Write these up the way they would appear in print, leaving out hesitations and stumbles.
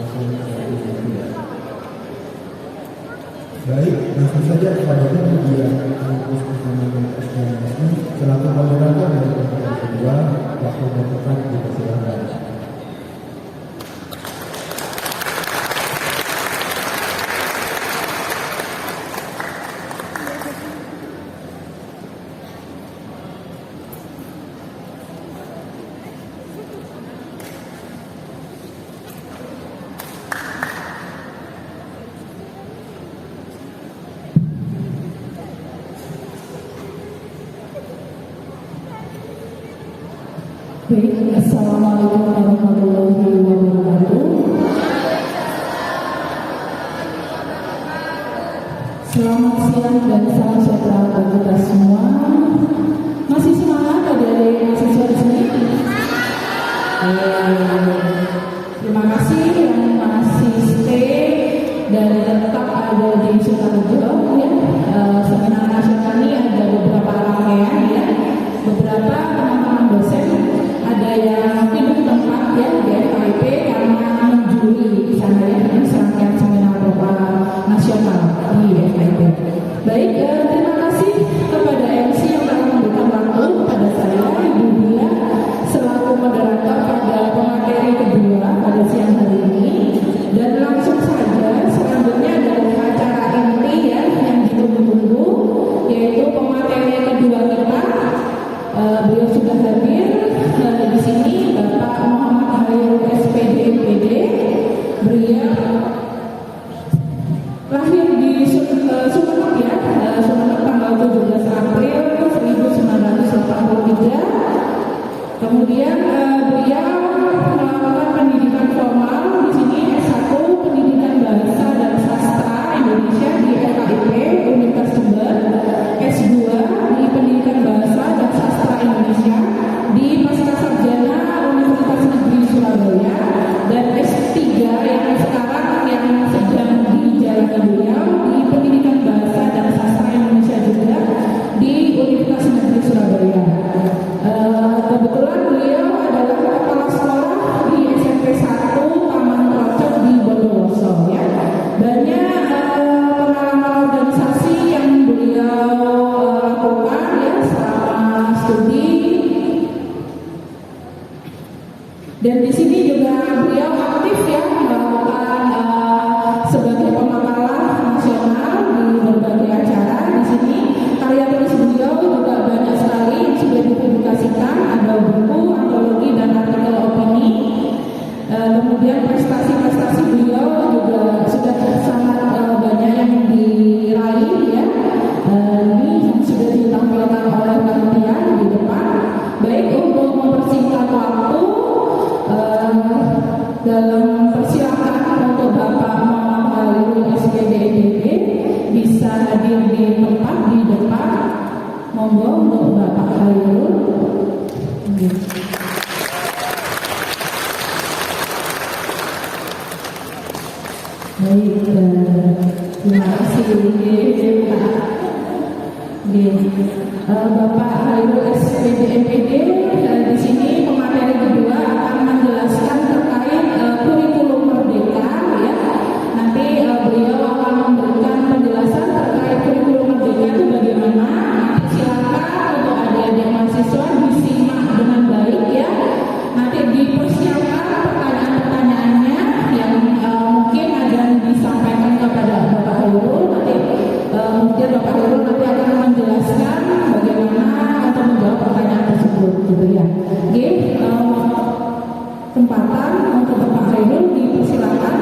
Baik, langsung saja kepada kemudian kampus bersama dengan SDMSI selaku moderator dari pertemuan kedua, waktu berpesan dipersilakan. Baik, Assalamualaikum warahmatullahi wabarakatuh. Selamat siang dan salam sejahtera bagi kita semua. Masih semangat ada mahasiswa di sini? Terima kasih yang masih stay dan tetap ada di Sukarjo ya. Seminar nasional ini ada beberapa rangkaian ya, beberapa teman-teman dosen ada yang pindah tempat ya di FKIP karena menjuri di sana ya, ini serangkaian seminar nasional di FKIP. Baik, terima kasih kepada MC yang telah memberikan waktu pada saya, Ibu Dia, selaku moderator pada pemateri kedua pada siang hari ini. Dan langsung saja, selanjutnya adalah acara inti ya yang ditunggu-tunggu, yaitu pemateri kedua kita. Beliau sudah hadir di sini, Bapak Muhammad Hairul SPD MPD. Beliau lahir di Sumeneb ya, Sumeneb tanggal 17 April 1983. Kemudian beliau melakukan pendidikan formal di sini S1 Pendidikan Bahasa dan Sastra Indonesia di FKIP Universitas Jember, S2 di Pendidikan Bahasa dan Sastra Indonesia di Pascasarjana Universitas Negeri Surabaya, dan S3 yang sekarang yang sedang dijalani beliau di Pendidikan Bahasa dan Sastra Indonesia juga di Universitas Negeri Surabaya. Kebetulan beliau adalah kepala sekolah di SMP 1 Taman Procok di Bondowoso ya. Banyak pengalaman organisasi yang beliau lakukan ya selama studi. Dan di sini juga beliau aktif ya melakukan sebagai pemakalah nasional di berbagai acara. Di sini karya tulis beliau juga banyak sekali yang sudah dipublikasikan, ada buku, antologi dan artikel opini. Kemudian prestasi-prestasi beliau juga sudah sangat banyak yang diraih ya. Ini sudah ditampilkan oleh panitia di depan. Baik, untuk mempersingkat waktu, dalam persilakan untuk Bapak Muhammad Hairul SPD MPD bisa hadir di tempat di depan. Monggo untuk Bapak Hairul. Baik, terima kasih Bapak Hairul SPD MPD. Di sini pemateri kedua akan menjelaskan terkait kurikulum merdeka ya. Nanti beliau akan memberikan penjelasan terkait kurikulum merdeka itu bagaimana. Nanti silakan untuk adik-adik mahasiswa disimak dengan baik ya. Nanti dipersiapkan pertanyaan-pertanyaannya yang mungkin ada disampaikan kepada Bapak Hairul. Nanti mungkin Bapak Hairul nanti akan menjelaskan bagaimana atau menjawab pertanyaan tersebut gitu ya. Oke, kesempatan untuk Bapak Hairul dipersilakan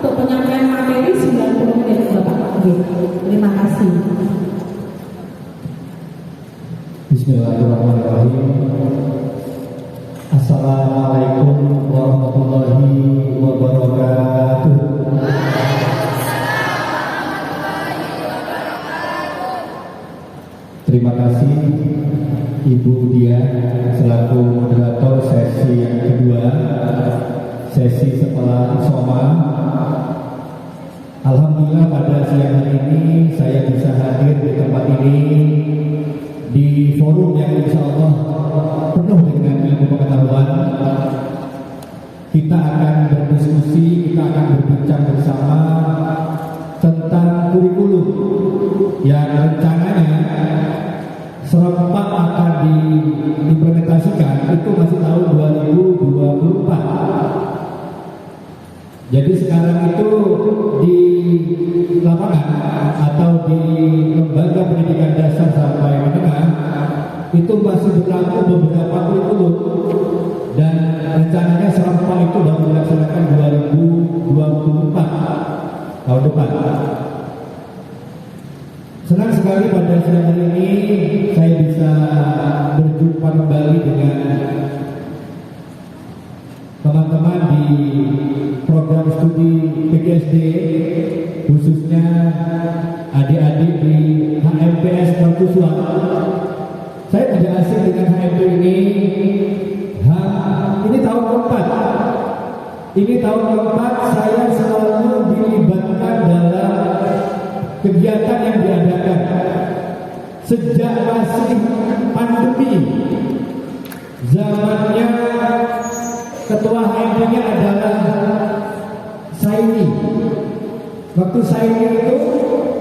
untuk penyampaian materi 90 menit Bapak. Oke, terima kasih. Bismillahirrahmanirrahim. Assalamualaikum warahmatullahi wabarakatuh. Terima kasih Ibu Dia selaku moderator sesi yang kedua, sesi setelah Soma. Alhamdulillah pada siang hari ini saya bisa hadir di tempat ini, di forum yang insya Allah penuh dengan ilmu pengetahuan. Kita akan berdiskusi, kita akan Jadi sekarang itu di lapangan atau di lembaga pendidikan dasar sampai menengah itu masih berlaku beberapa kurikulum dan rencananya serempak itu baru dilaksanakan 2024 tahun depan. Senang sekali pada siang hari ini saya bisa berjumpa kembali dengan teman-teman di program studi PGSD, khususnya adik-adik di HMPS Mercusuar. Saya tidak asing dengan HMP ini. Ini tahun keempat. Ini tahun keempat saya selalu dilibatkan dalam kegiatan yang diadakan sejak masih pandemi. Zamannya ketua HMP-nya adalah Saini. Waktu Saini itu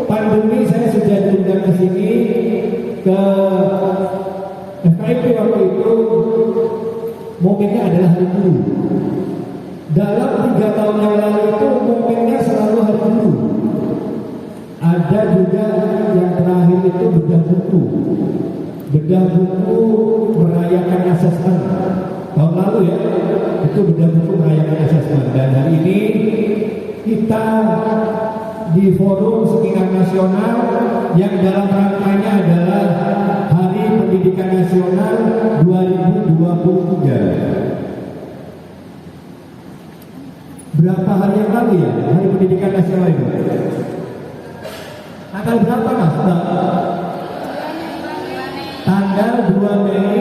pandemi, saya sudah diundang ke sini ke FKIP waktu itu. Momennya adalah hari guru. Dalam 3 tahun yang lalu itu momennya selalu hari guru. Ada juga yang terakhir itu bedah buku merayakan asesmen tahun lalu ya, itu bedah buku merayakan asesmen. Dan hari ini kita di forum seminar nasional yang dalam rangkanya adalah Hari Pendidikan Nasional 2023. Berapa hari yang lalu ya Hari Pendidikan Nasional itu? Tanggal berapa Mas? Tanggal 2 Mei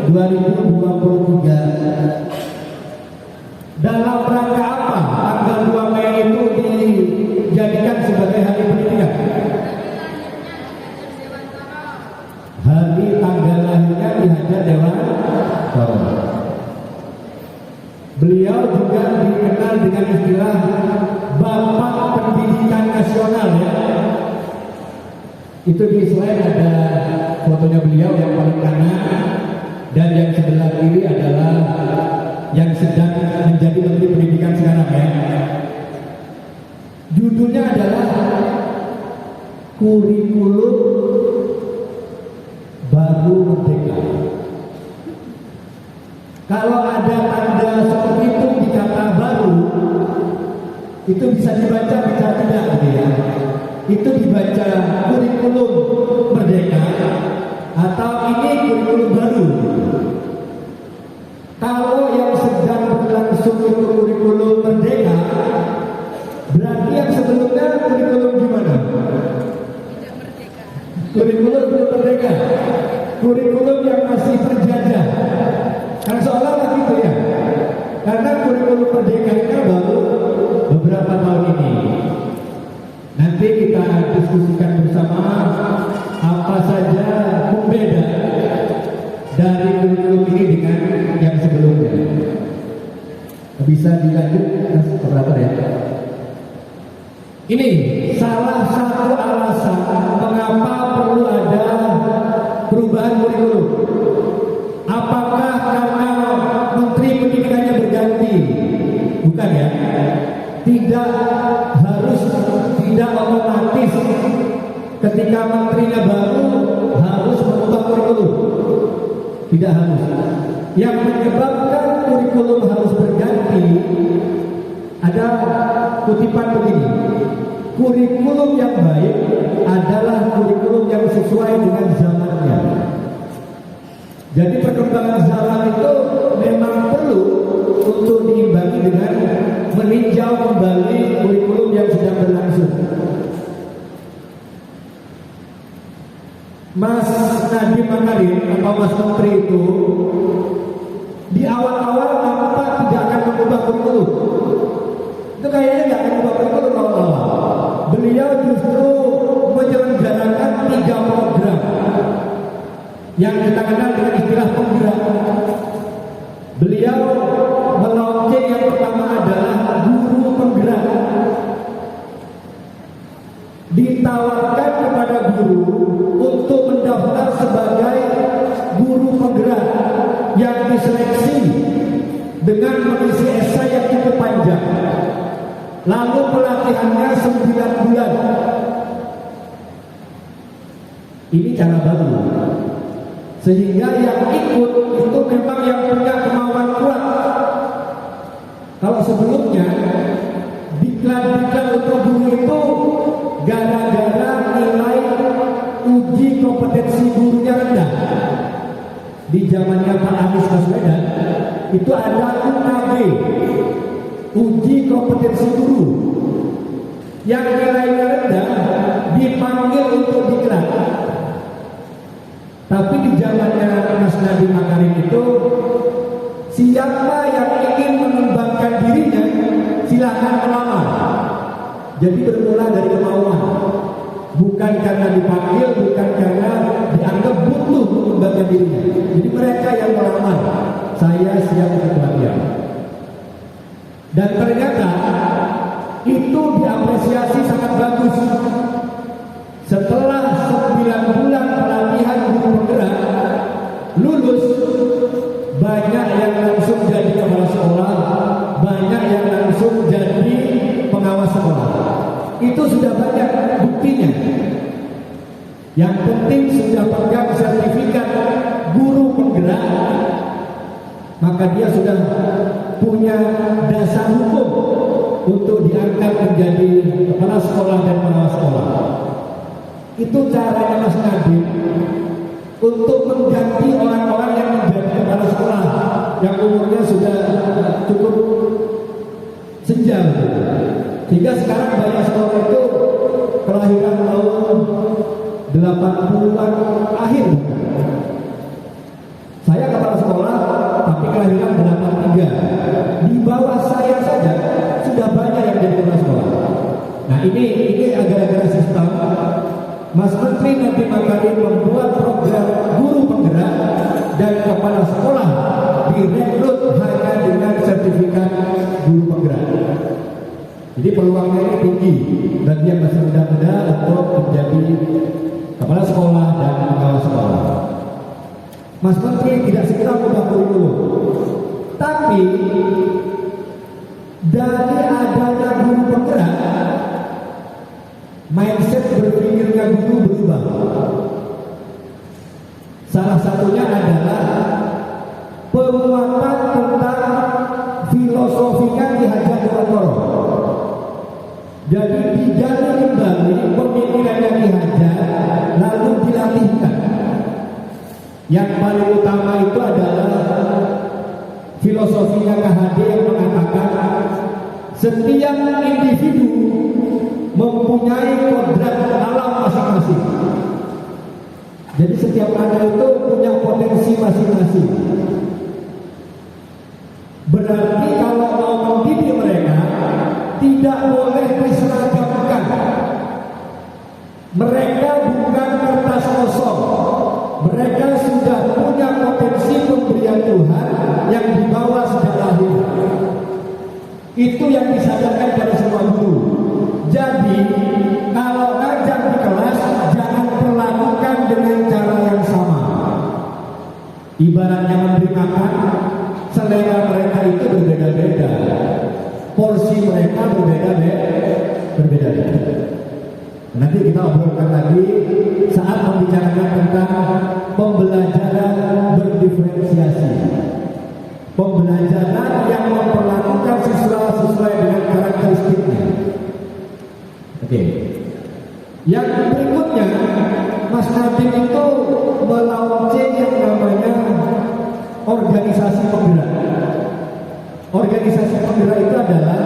2023. Dalam rangka apa tanggal 2 Mei itu dijadikan sebagai Hari Pendidikan? Hari tanggal lahirnya Ki Hajar Dewantara. Beliau juga dikenal dengan istilah Bapak Pendidikan Nasional ya. Itu di slide ada fotonya beliau yang paling kanan, dan yang sebelah kiri adalah yang sedang menjadi Menteri Pendidikan sekarang ya. Judulnya adalah Kurikulum Baru Merdeka. Kalau ada tanda seperti itu di kata baru, itu bisa dibaca, bisa tidak gitu ya. Itu dibaca kurikulum merdeka atau ini kurikulum baru. Kalau yang sedang berlangsung itu kurikulum merdeka, berarti yang sebelumnya kurikulum gimana? Kurikulum belum merdeka, kurikulum yang masih terjajah. Kan seolah-olah gitu ya. Karena kurikulum merdeka itu baru beberapa tahun ini. Nanti kita diskusikan bersama apa saja pembeda dari kurikulum ini dengan yang sebelumnya. Bisa dilanjut Mas operator ya. Ini salah satu alasan mengapa perlu ada perubahan kurikulum. Apakah karena Menteri Pendidikannya berganti? Bukan ya. Tidak harus, tidak otomatis ketika menterinya baru harus mengubah kurikulum. Tidak harus. Yang menyebabkan kurikulum harus berganti ada kutipan begini. Kurikulum yang baik adalah kurikulum yang sesuai dengan zamannya. Jadi perkembangan zaman itu memang perlu untuk diimbangi dengan meninjau kembali kurikulum yang sedang berlangsung. Mas Nadiem Makarim atau Mas Menteri itu di awal-awal nampak tidak akan mengubah kurikulum. Itu kayaknya tidak akan mengubah kurikulum awal-awal. Beliau justru menyelenggarakan 3 program yang kita kenal dengan istilah penggerak. Beliau melaunching yang pertama adalah guru penggerak. Ditawarkan kepada guru untuk mendaftar sebagai guru penggerak yang diseleksi dengan mengisi esai yang cukup panjang. lalu pelatihannya 9 bulan. Ini cara baru, sehingga yang ikut itu memang yang punya kemauan kuat. Kalau sebelumnya diklat-diklat untuk guru itu gara-gara nilai uji kompetensi gurunya rendah. Di zamannya Pak Anies Baswedan itu ada UKG, uji kompetensi guru, yang nilainya rendah dipanggil untuk diklat. Tapi di zamannya Mas Nadiem Makarim itu, siapa yang ingin mengembangkan dirinya silahkan melamar. Jadi bermula dari kemauan, bukan karena dipanggil, bukan karena dianggap butuh mengembangkan dirinya. Jadi mereka yang melamar, saya siap untuk pelatihan. Dan ternyata itu diapresiasi sangat bagus. Setelah 9 bulan pelatihan guru penggerak, lulus, banyak yang langsung jadi kepala sekolah, banyak yang langsung jadi pengawas sekolah. Itu sudah banyak buktinya. Yang penting sudah pegang sertifikat guru penggerak, maka dia sudah punya dasar hukum untuk diangkat menjadi kepala sekolah dan pengawas sekolah. Itu caranya Mas Nadiem untuk mengganti orang-orang yang menjadi kepala sekolah yang umurnya sudah cukup senja. Sehingga sekarang banyak sekolah itu kelahiran tahun 80-an akhir. Saya kepala sekolah tapi kelahiran 83. Di bawah saya saja sudah banyak yang jadi kepala sekolah. Nah ini gara-gara sistem Mas Menteri Nadiem Makarim membuat program guru penggerak dan kepala sekolah direkrut hanya dengan sertifikat guru penggerak. Jadi peluangnya ini tinggi bagi yang masih muda-muda untuk menjadi kepala sekolah dan pengawas sekolah. Mas Menteri tidak segera mengubah kurikulum, tapi dari adanya guru penggerak, mindset berpikirnya guru berubah. Salah satunya adalah penguatan tentang filosofinya Ki Hajar Dewantara. Jadi digali kembali pemikirannya Ki Hajar, lalu dilatihkan. Yang paling utama itu adalah filosofinya KHD yang mengatakan setiap individu mempunyai kodrat alam masing-masing. Jadi setiap anak itu punya potensi masing-masing. Berarti kalau mau mendidik mereka tidak boleh diseragamkan. Mereka bukan kertas kosong. Mereka sudah punya potensi pemberian Tuhan yang dibawa sejak lahir. Itu yang disadarkan pada semua guru. Jadi kalau ngajar di kelas jangan perlakukan dengan cara yang sama. Ibaratnya memberi makan, selera mereka itu berbeda-beda, porsi mereka berbeda-beda. Nanti kita obrolkan lagi saat membicarakan tentang pembelajaran berdiferensiasi, pembelajaran yang memperlakukan siswa sesuai dengan karakteristiknya. Oke. Yang berikutnya, Mas Nadiem itu melaunching yang namanya organisasi penggerak. Organisasi penggerak itu adalah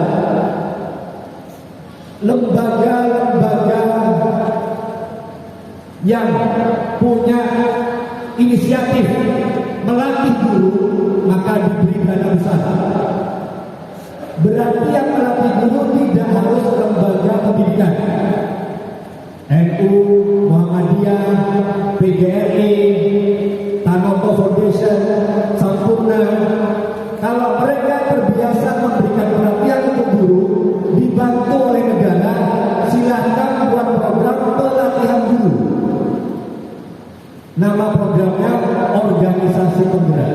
lembaga-lembaga yang punya inisiatif melatih guru, maka diberi dana besar. Berarti yang melatih guru tidak harus lembaga pendidikan, NU, Muhammadiyah, PGRI, Tanoto Foundation, Sampurna. Kalau mereka terbiasa memberikan pelatihan untuk guru, dibantu oleh negara, silahkan buat program pelatihan guru. Nama programnya organisasi penggerak.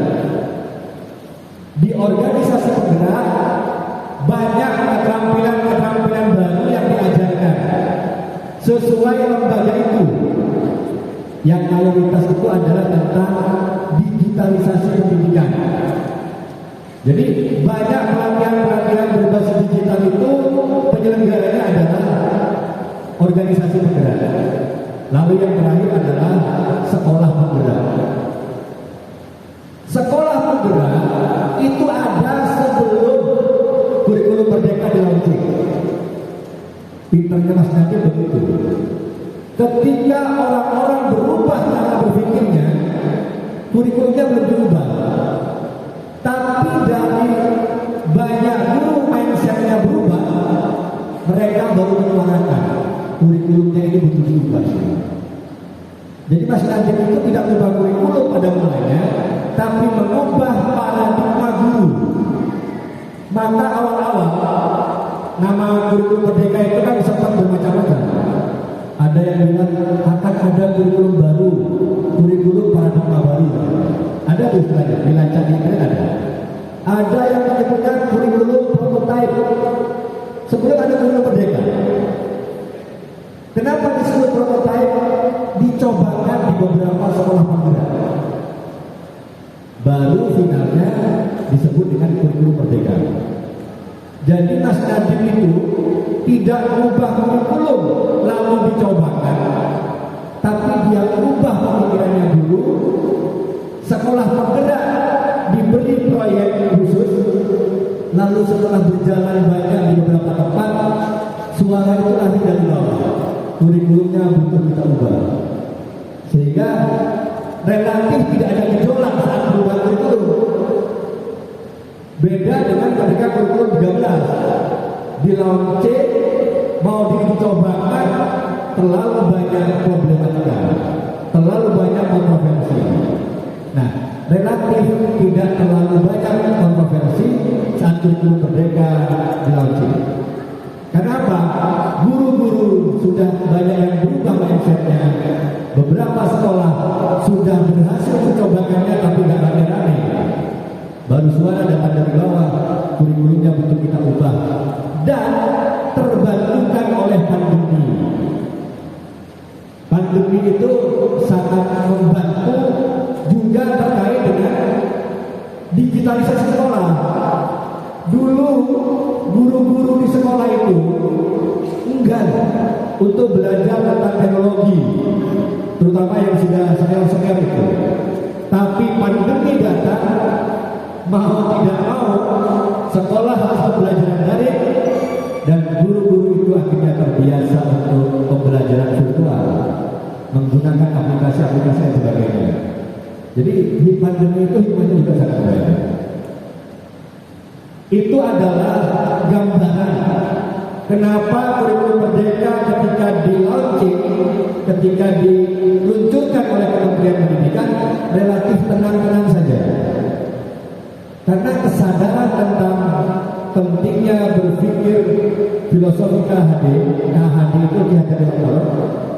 Di organisasi penggerak banyak keterampilan-keterampilan sesuai lembaga itu. Yang mayoritas itu adalah tentang digitalisasi pendidikan. Jadi banyak pelatihan-pelatihan berbasis digital itu penyelenggaranya adalah organisasi penggerak. Lalu yang terakhir adalah sekolah penggerak. Sekolah penggerak itu ada sebelum kurikulum merdeka dilaunching. Pinternya Mas Nadiem begitu. Ketika orang-orang berubah cara berpikirnya, kurikulumnya belum diubah. Tapi dari banyak guru mindsetnya berubah, mereka baru menyuarakan kurikulumnya ini butuh diubah. Jadi Mas Nadiem itu tidak mengubah kurikulum pada mulanya, tapi mengubah paradigma guru. Maka awal-awal nama kurikulum merdeka itu kan sempat bermacam-macam. Ada yang bilang akan ada kurikulum baru, kurikulum paradigma baru. Ada istilahnya, dilacak di internet ada. Ada yang menyebutkan kurikulum prototype sebelum ada kurikulum merdeka. Kenapa disebut prototype? Dicobakan di beberapa sekolah penggerak. Baru finalnya disebut dengan kurikulum merdeka. Jadi Mas Nadiem itu tidak mengubah kurikulum lalu dicobakan, tapi dia ubah pemikirannya dulu. Sekolah penggerak diberi proyek khusus, lalu setelah berjalan banyak di beberapa tempat, suara itu lahir dari bawah. Kurikulumnya butuh kita ubah, sehingga relatif tidak ada gejolak saat berubah kurikulum. Beda dengan ketika kurikulum 13 di launching mau dicobakan, terlalu banyak problematika, terlalu banyak kontroversi. Nah, relatif tidak terlalu banyak kontroversi saat kurikulum merdeka di launching. Kenapa? Guru-guru sudah banyak yang berubah mindsetnya. Beberapa sekolah sudah berhasil mencobakannya tapi tidak rame-rame. Baru suara datang dari bawah, kurikulumnya butuh kita ubah. Dan terbantukan oleh pandemi. Pandemi itu sangat membantu juga terkait dengan digitalisasi sekolah. Dulu guru-guru di sekolah itu enggan untuk belajar tentang teknologi, terutama yang sudah senior-senior itu. Tapi pandemi datang, mau tidak mau sekolah harus belajar daring, dan guru-guru itu akhirnya terbiasa untuk pembelajaran virtual menggunakan aplikasi-aplikasi dan sebagainya. Jadi di pandemi itu hikmahnya juga sangat banyak. Itu adalah gambaran kenapa kurikulum merdeka ketika di launching, ketika diluncurkan oleh Kementerian Pendidikan relatif tenang-tenang saja. Karena kesadaran tentang pentingnya berpikir filosofi KHD itu dihadiri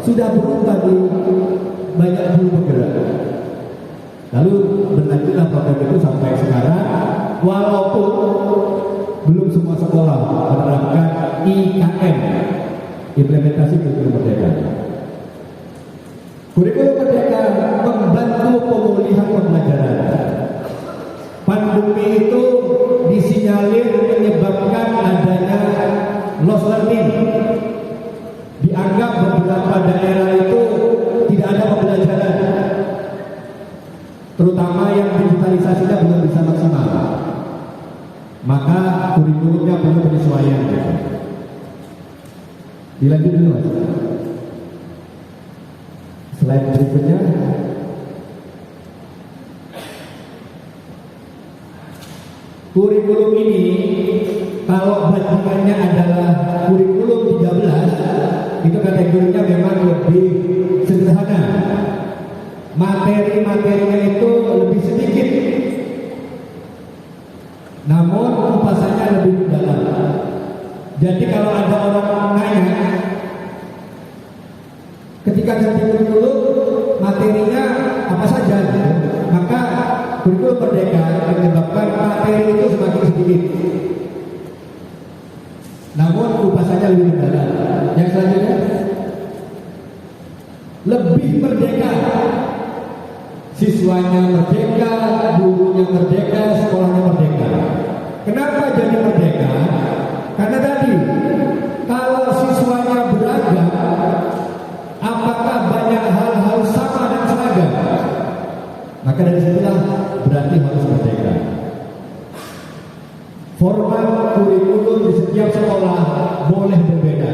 sudah berubah di banyak guru penggerak. Lalu berlanjutlah program itu sampai sekarang, walaupun belum semua sekolah menerapkan IKM, implementasi kurikulum merdeka. Kurikulum merdeka membantu pemulihan pembelajaran. Pandemi itu disinyalir menyebabkan adanya lost learning. Dianggap beberapa daerah itu tidak ada pembelajaran, terutama yang digitalisasinya belum bisa maksimal. Maka kurikulumnya perlu penyesuaian. Dilanjut dulu Mas. Slide berikutnya. Kurikulum ini kalau bandingannya adalah kurikulum 13, itu kategorinya memang lebih sederhana. Materi-materinya itu lebih sedikit, namun kupasannya lebih dalam. Jadi kalau ada orang nanya, ketika ganti kurikulum materinya apa saja, maka kurikulum merdeka menyebabkan materi itu semakin sedikit, namun kupasannya lebih dalam. Yang selanjutnya, lebih merdeka. Siswanya merdeka, gurunya merdeka, sekolahnya merdeka. Kenapa jadi merdeka? Karena tadi, kalau siswanya beragam, apakah banyak hal harus sama dan seragam? Maka dari situlah berarti harus merdeka. Format kurikulum di setiap sekolah boleh berbeda.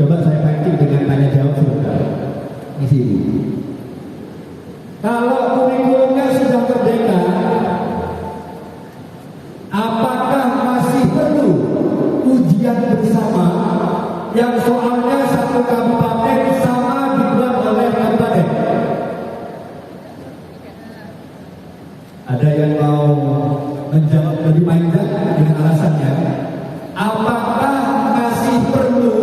Coba saya pancing dengan tanya jawab sebentar. Isi ini. Kalau kurikulumnya sudah merdeka, apakah masih perlu ujian bersama yang soalnya satu kabupaten sama dibuat oleh kabupaten? Ada yang mau menjawab lebih panjang dengan alasannya, apakah masih perlu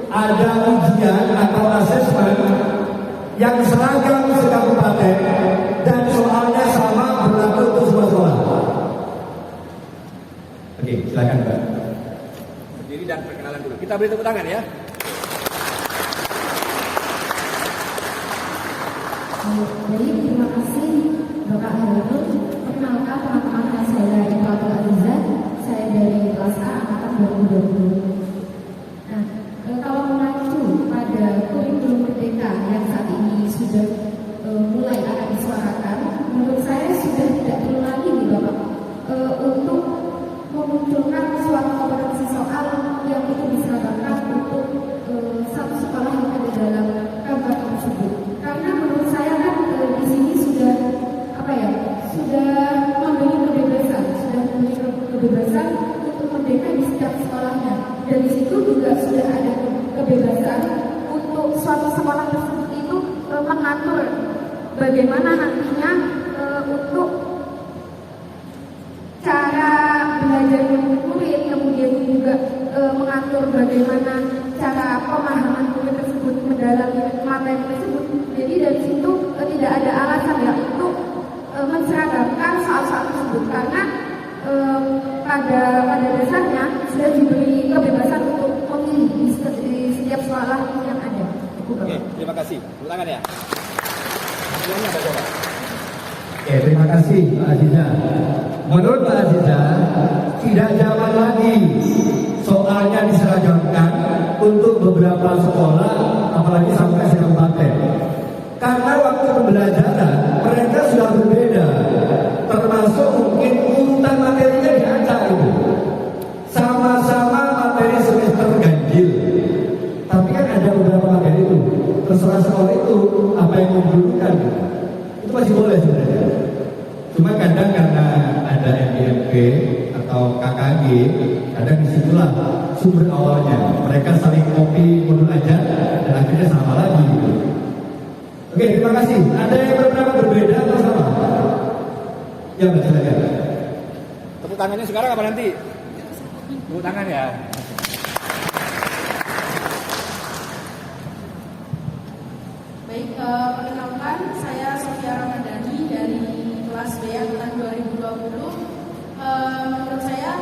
ada ujian atau asesmen yang seragam sekabupaten dan soalnya sama berlaku untuk semua sekolah? Oke, silakan Mbak. Berdiri dan perkenalan dulu. Kita beri tepuk tangan ya. Jadi terima kasih Bapak Harun. Perkenalkan teman-teman, saya Iqbatul Aliza. Saya dari kelas A angkatan 2020. Nah, kalau mengacu pada kurikulum merdeka yang saat ini sudah mulai akan disuarakan, menurut saya sudah tidak perlu lagi nih Bapak untuk memunculkan suatu kompetensi soal yang itu diserahkan untuk satu sekolah yang ada dalam kabupaten tersebut. Karena menurut saya kan di sini sudah memberi kebebasan untuk merdeka di setiap sekolahnya, dan di situ juga sudah ada kebebasan untuk suatu sekolah tersebut itu mengatur bagaimana nantinya untuk cara belajar murid, kemudian juga mengatur bagaimana cara pemahaman murid tersebut mendalami materi tersebut. Jadi dari situ tidak ada alasan ya untuk menseragamkan soal-soal tersebut, karena pada dasarnya sudah diberi kebebasan untuk memilih di setiap sekolah yang ada. Oke, terima kasih. Tepuk tangan ya. Semuanya Mbak Coba. Oke, terima kasih Mbak Aziza. Menurut Mbak Aziza, tidak zaman lagi soalnya diseragamkan untuk beberapa sekolah, apalagi sampai sekabupaten. Karena waktu pembelajaran mereka sudah berbeda, termasuk mungkin urutan materinya diacak itu. Sama-sama materi semester ganjil, tapi kan ada beberapa materi itu terserah sekolah itu apa yang mau didulukan. Itu masih boleh sebenarnya. Cuma kadang karena ada MBMP atau KKG, kadang disitulah sumber awalnya. Mereka saling copy modul ajar dan akhirnya sama lagi gitu. Oke, terima kasih. Ada yang berbeda atau sama? Ya, silakan. Tepuk tangannya sekarang apa nanti? Tepuk tangan ya. Baik, perkenalkan saya Sofia Ramadhani dari kelas B angkatan 2020. Menurut saya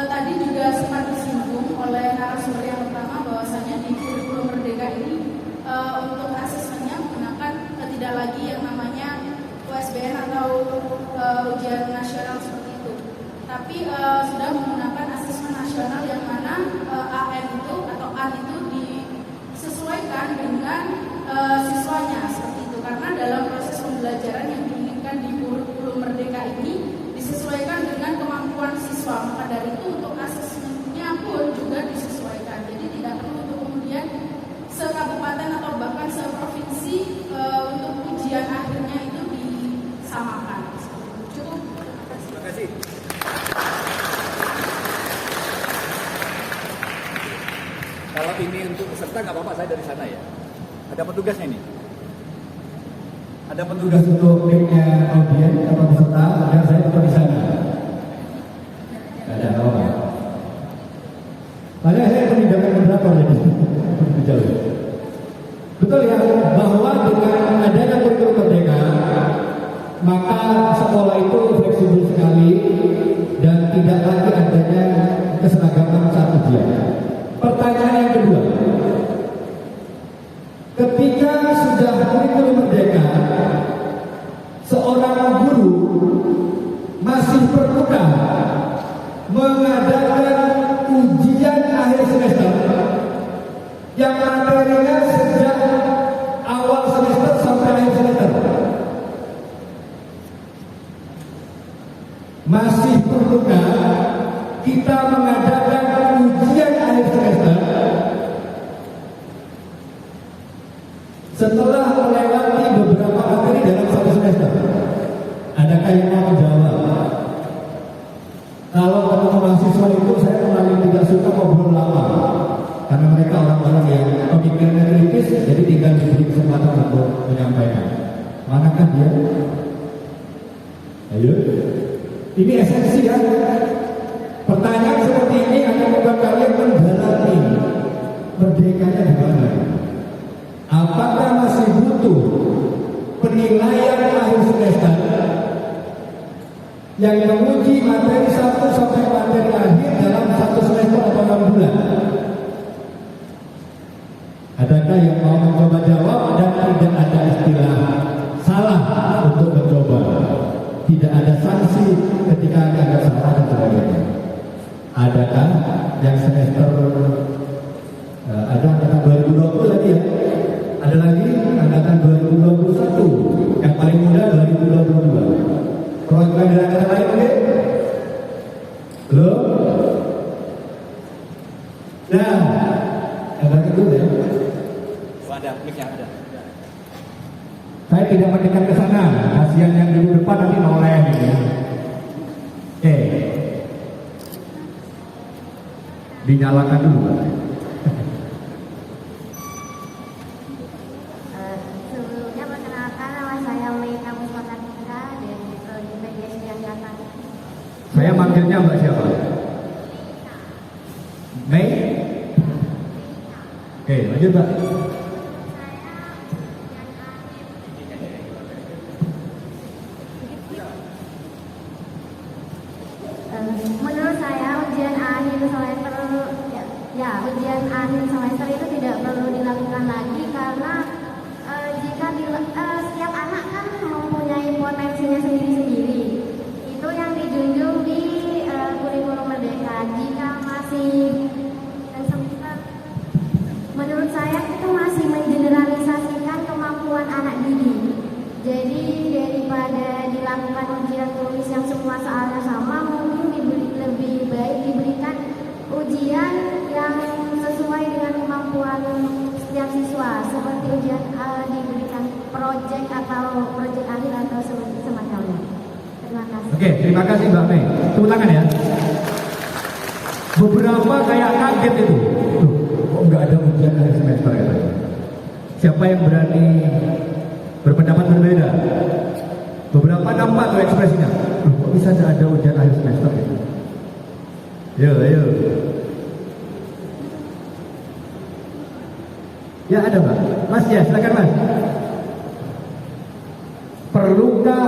tadi juga sempat disinggung oleh narasumber yang pertama bahwasanya di kurikulum merdeka ini untuk asesmennya menggunakan tidak lagi yang namanya USBN atau ujian nasional seperti itu, tapi sudah menggunakan asesmen nasional yang mana AN itu atau AN itu disesuaikan dengan siswanya seperti itu, karena dalam proses pembelajaran yang diinginkan di kurikulum merdeka ini disesuaikan dengan kemampuan siswa, maka dari itu untuk asesmennya pun juga disesuaikan. Jadi tidak perlu untuk kemudian sekabupaten atau bahkan seprovinsi untuk ujian akhirnya itu disamakan. Cukup. Terima kasih. Kalau ini untuk peserta nggak apa-apa, saya dari sana ya. Ada petugasnya nih. Ada Tugas untuk timnya audien atau peserta, dan saya tetap di sana. Tidak ada apa-apa. Padahal saya penindakan beberapa jadi jauh. Betul ya, bahwa dengan adanya kurikulum merdeka, maka sekolah itu fleksibel sekali dan tidak lagi adanya keseragaman saat ujian. Pertanyaan yang kedua, masih perlukah kita mengadakan ujian akhir semester setelah melewati beberapa materi dalam satu semester? Adakah yang mau menjawab? Kalau ketemu mahasiswa itu saya paling tidak suka ngobrol lama, karena mereka orang-orang yang pemikirannya kritis, jadi tinggal diberi kesempatan untuk menyampaikan. Manakah dia? Ayo, ini esensi ya. Pertanyaan seperti ini akan membuat kalian mendalami merdekanya di mana. Apakah masih butuh penilaian akhir semester yang menguji materi 1 sampai materi akhir dalam 1 semester atau 6 bulan? Adakah yang mau mencoba jawab? Dan tidak ada istilah salah untuk mencoba. Tidak ada sanksi ketika Anda salah dan sebagainya. Adakah yang semester ada angkatan 2020 lagi ya? Ada lagi angkatan 2021, yang paling muda 2022. Perwakilan dari angkatan lain mungkin? Belum? Nah, ada itu ya. Ada mic-nya ada. Saya tidak mendekat ke sana, kasihan yang di depan nanti noleh gitu. Oke. Dinyalakan dulu. Sebelumnya perkenalkan, nama saya Mei Kamuswata Tika dari Prodi Mediasi Angkatan. Saya manggilnya Mbak siapa? Mei? Oke, lanjut Mbak. Menurut saya ujian akhir semester ujian akhir semester itu tidak perlu dilakukan lagi karena jika setiap anak kan mempunyai potensinya sendiri-sendiri. Itu yang dijunjung di kurikulum Merdeka. Jika masih semester, menurut saya itu masih mengeneralisasikan kemampuan anak didik. Jadi daripada dilakukan ujian tulis yang semua soalnya sama, mungkin lebih baik diberikan ujian yang sesuai dengan kemampuan setiap siswa, seperti ujian diberikan proyek atau proyek akhir atau semacamnya. Terima kasih. Oke, terima kasih Mbak Mei. Tepuk tangan ya. Beberapa kayak kaget itu. Tuh, kok nggak ada ujian akhir semester ya? Siapa yang berani berpendapat berbeda? Beberapa nampak tuh ekspresinya. Kok bisa tidak ada ujian akhir semester gitu? Ayo. Ya ada Mbak. Mas ya, silakan Mas. Perlukah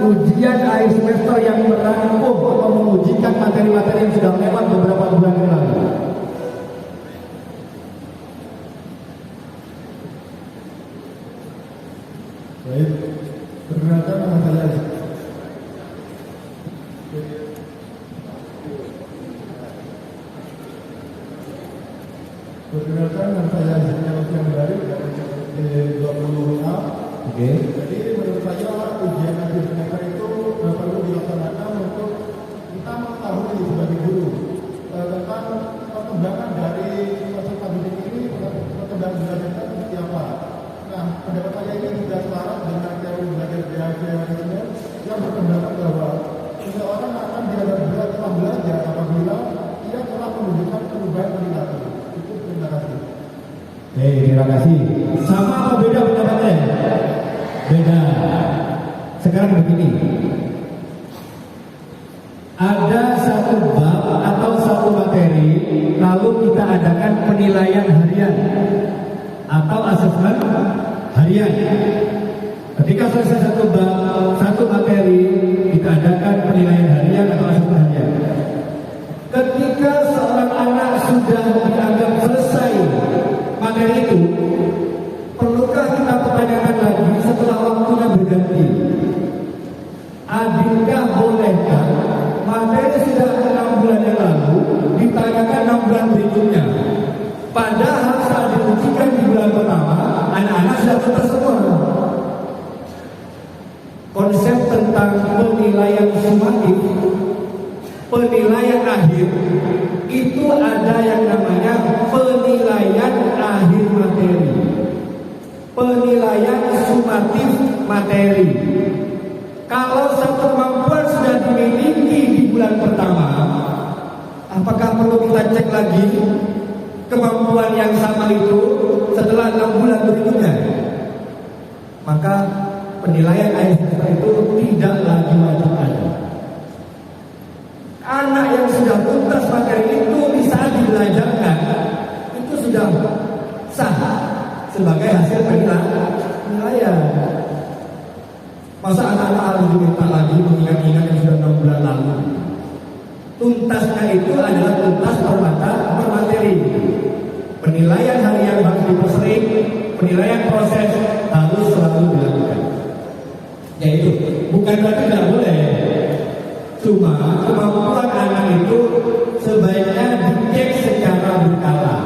ujian akhir semester yang merangkum atau mengujikan materi-materi yang sudah lewat beberapa bulan yang lalu? Baik, perkenalkan nama saya Alfian dari 20A. Oke. Jadi menurut saya ujian akhir semester itu perlu dilaksanakan untuk kita mengetahui sebagai guru tentang perkembangan dari peserta didik ini, perkembangan belajarnya seperti apa. Nah, pendapat saya ini juga selaras dengan teori belajar BHC yang berpendapat bahwa seseorang akan dianggap berat dalam belajar apabila ia telah menunjukkan perubahan perilaku. Itu terima kasih. Terima kasih. Sama atau beda pendapatnya? Beda. Sekarang begini. Ada satu bab atau satu materi, lalu kita adakan penilaian harian atau asesmen harian. Ketika selesai satu bab, satu materi, kita adakan penilaian harian atau asesmen harian. Ketika seorang anak sudah dianggap selesai materi itu, perlukah kita pertanyakan lagi setelah waktunya berganti? Adakah bolehkah materi sudah 6 bulan yang lalu ditanyakan 6 bulan berikutnya? Padahal saat diujikan di bulan pertama, anak-anak sudah tuntas semua. Konsep tentang penilaian sumatif akhir itu ada yang namanya penilaian akhir materi, penilaian sumatif materi. Kalau satu kemampuan sudah dimiliki di bulan pertama, apakah perlu kita cek lagi kemampuan yang sama itu setelah 6 bulan berikutnya? Maka penilaian akhir semester itu tidak lagi wajib ada. Anak yang sudah tuntas materi itu bisa dibelajarkan, itu sudah sah sebagai hasil penilaian. Masa anak-anak harus diminta lagi mengingat-ingat yang sudah 6 bulan lalu? Tuntasnya itu adalah tuntas per materi. Penilaian harian harus dipersering, penilaian proses harus selalu dilakukan. Yaitu bukan berarti tidak boleh. Cuma kemampuan anak itu sebaiknya dicek secara berkala.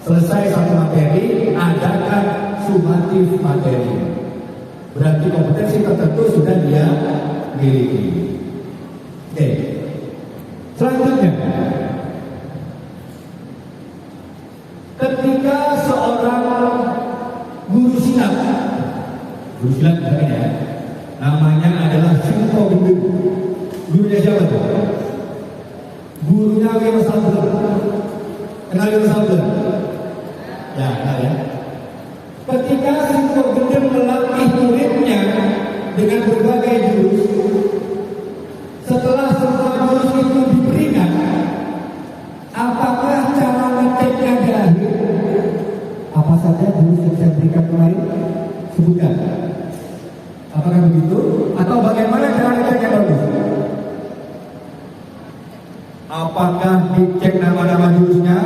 Selesai satu materi, adakan sumatif materi. Berarti kompetensi tertentu sudah dia miliki. Oke. Selanjutnya, ketika seorang guru silat misalnya ya, namanya adalah Sinto Gendeng. Gurunya siapa tuh? Gurunya Wiro Sableng. Kenal Wiro Sableng? Ya, kenal ya. Ketika Sinto Gendeng melatih muridnya dengan berbagai jurus, setelah semua jurus itu diberikan, apakah cara ngeceknya di akhir? Apa saja jurus yang saya berikan kemarin? Sebutkan. Apakah begitu? Atau bagaimana cara ngeceknya bagus? Apakah dicek nama-nama jurusnya,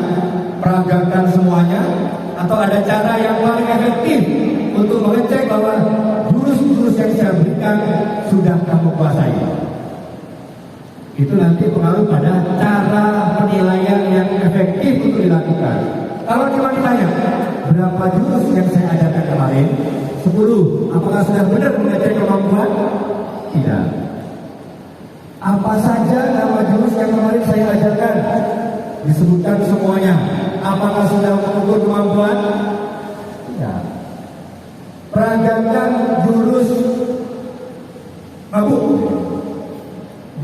peragakan semuanya, atau ada cara yang paling efektif untuk mengecek bahwa jurus-jurus yang saya berikan sudah kamu kuasai? Itu nanti pengaruh pada cara penilaian yang efektif untuk dilakukan. Kalau cuma ditanya, berapa jurus yang saya ajarkan kemarin? 10. Apakah sudah benar mengecek kemampuan? Tidak. Apa saja nama jurus yang kemarin saya ajarkan? Disebutkan semuanya. Apakah sudah mengukur kemampuan? Tidak. Peragakan jurus mabuk,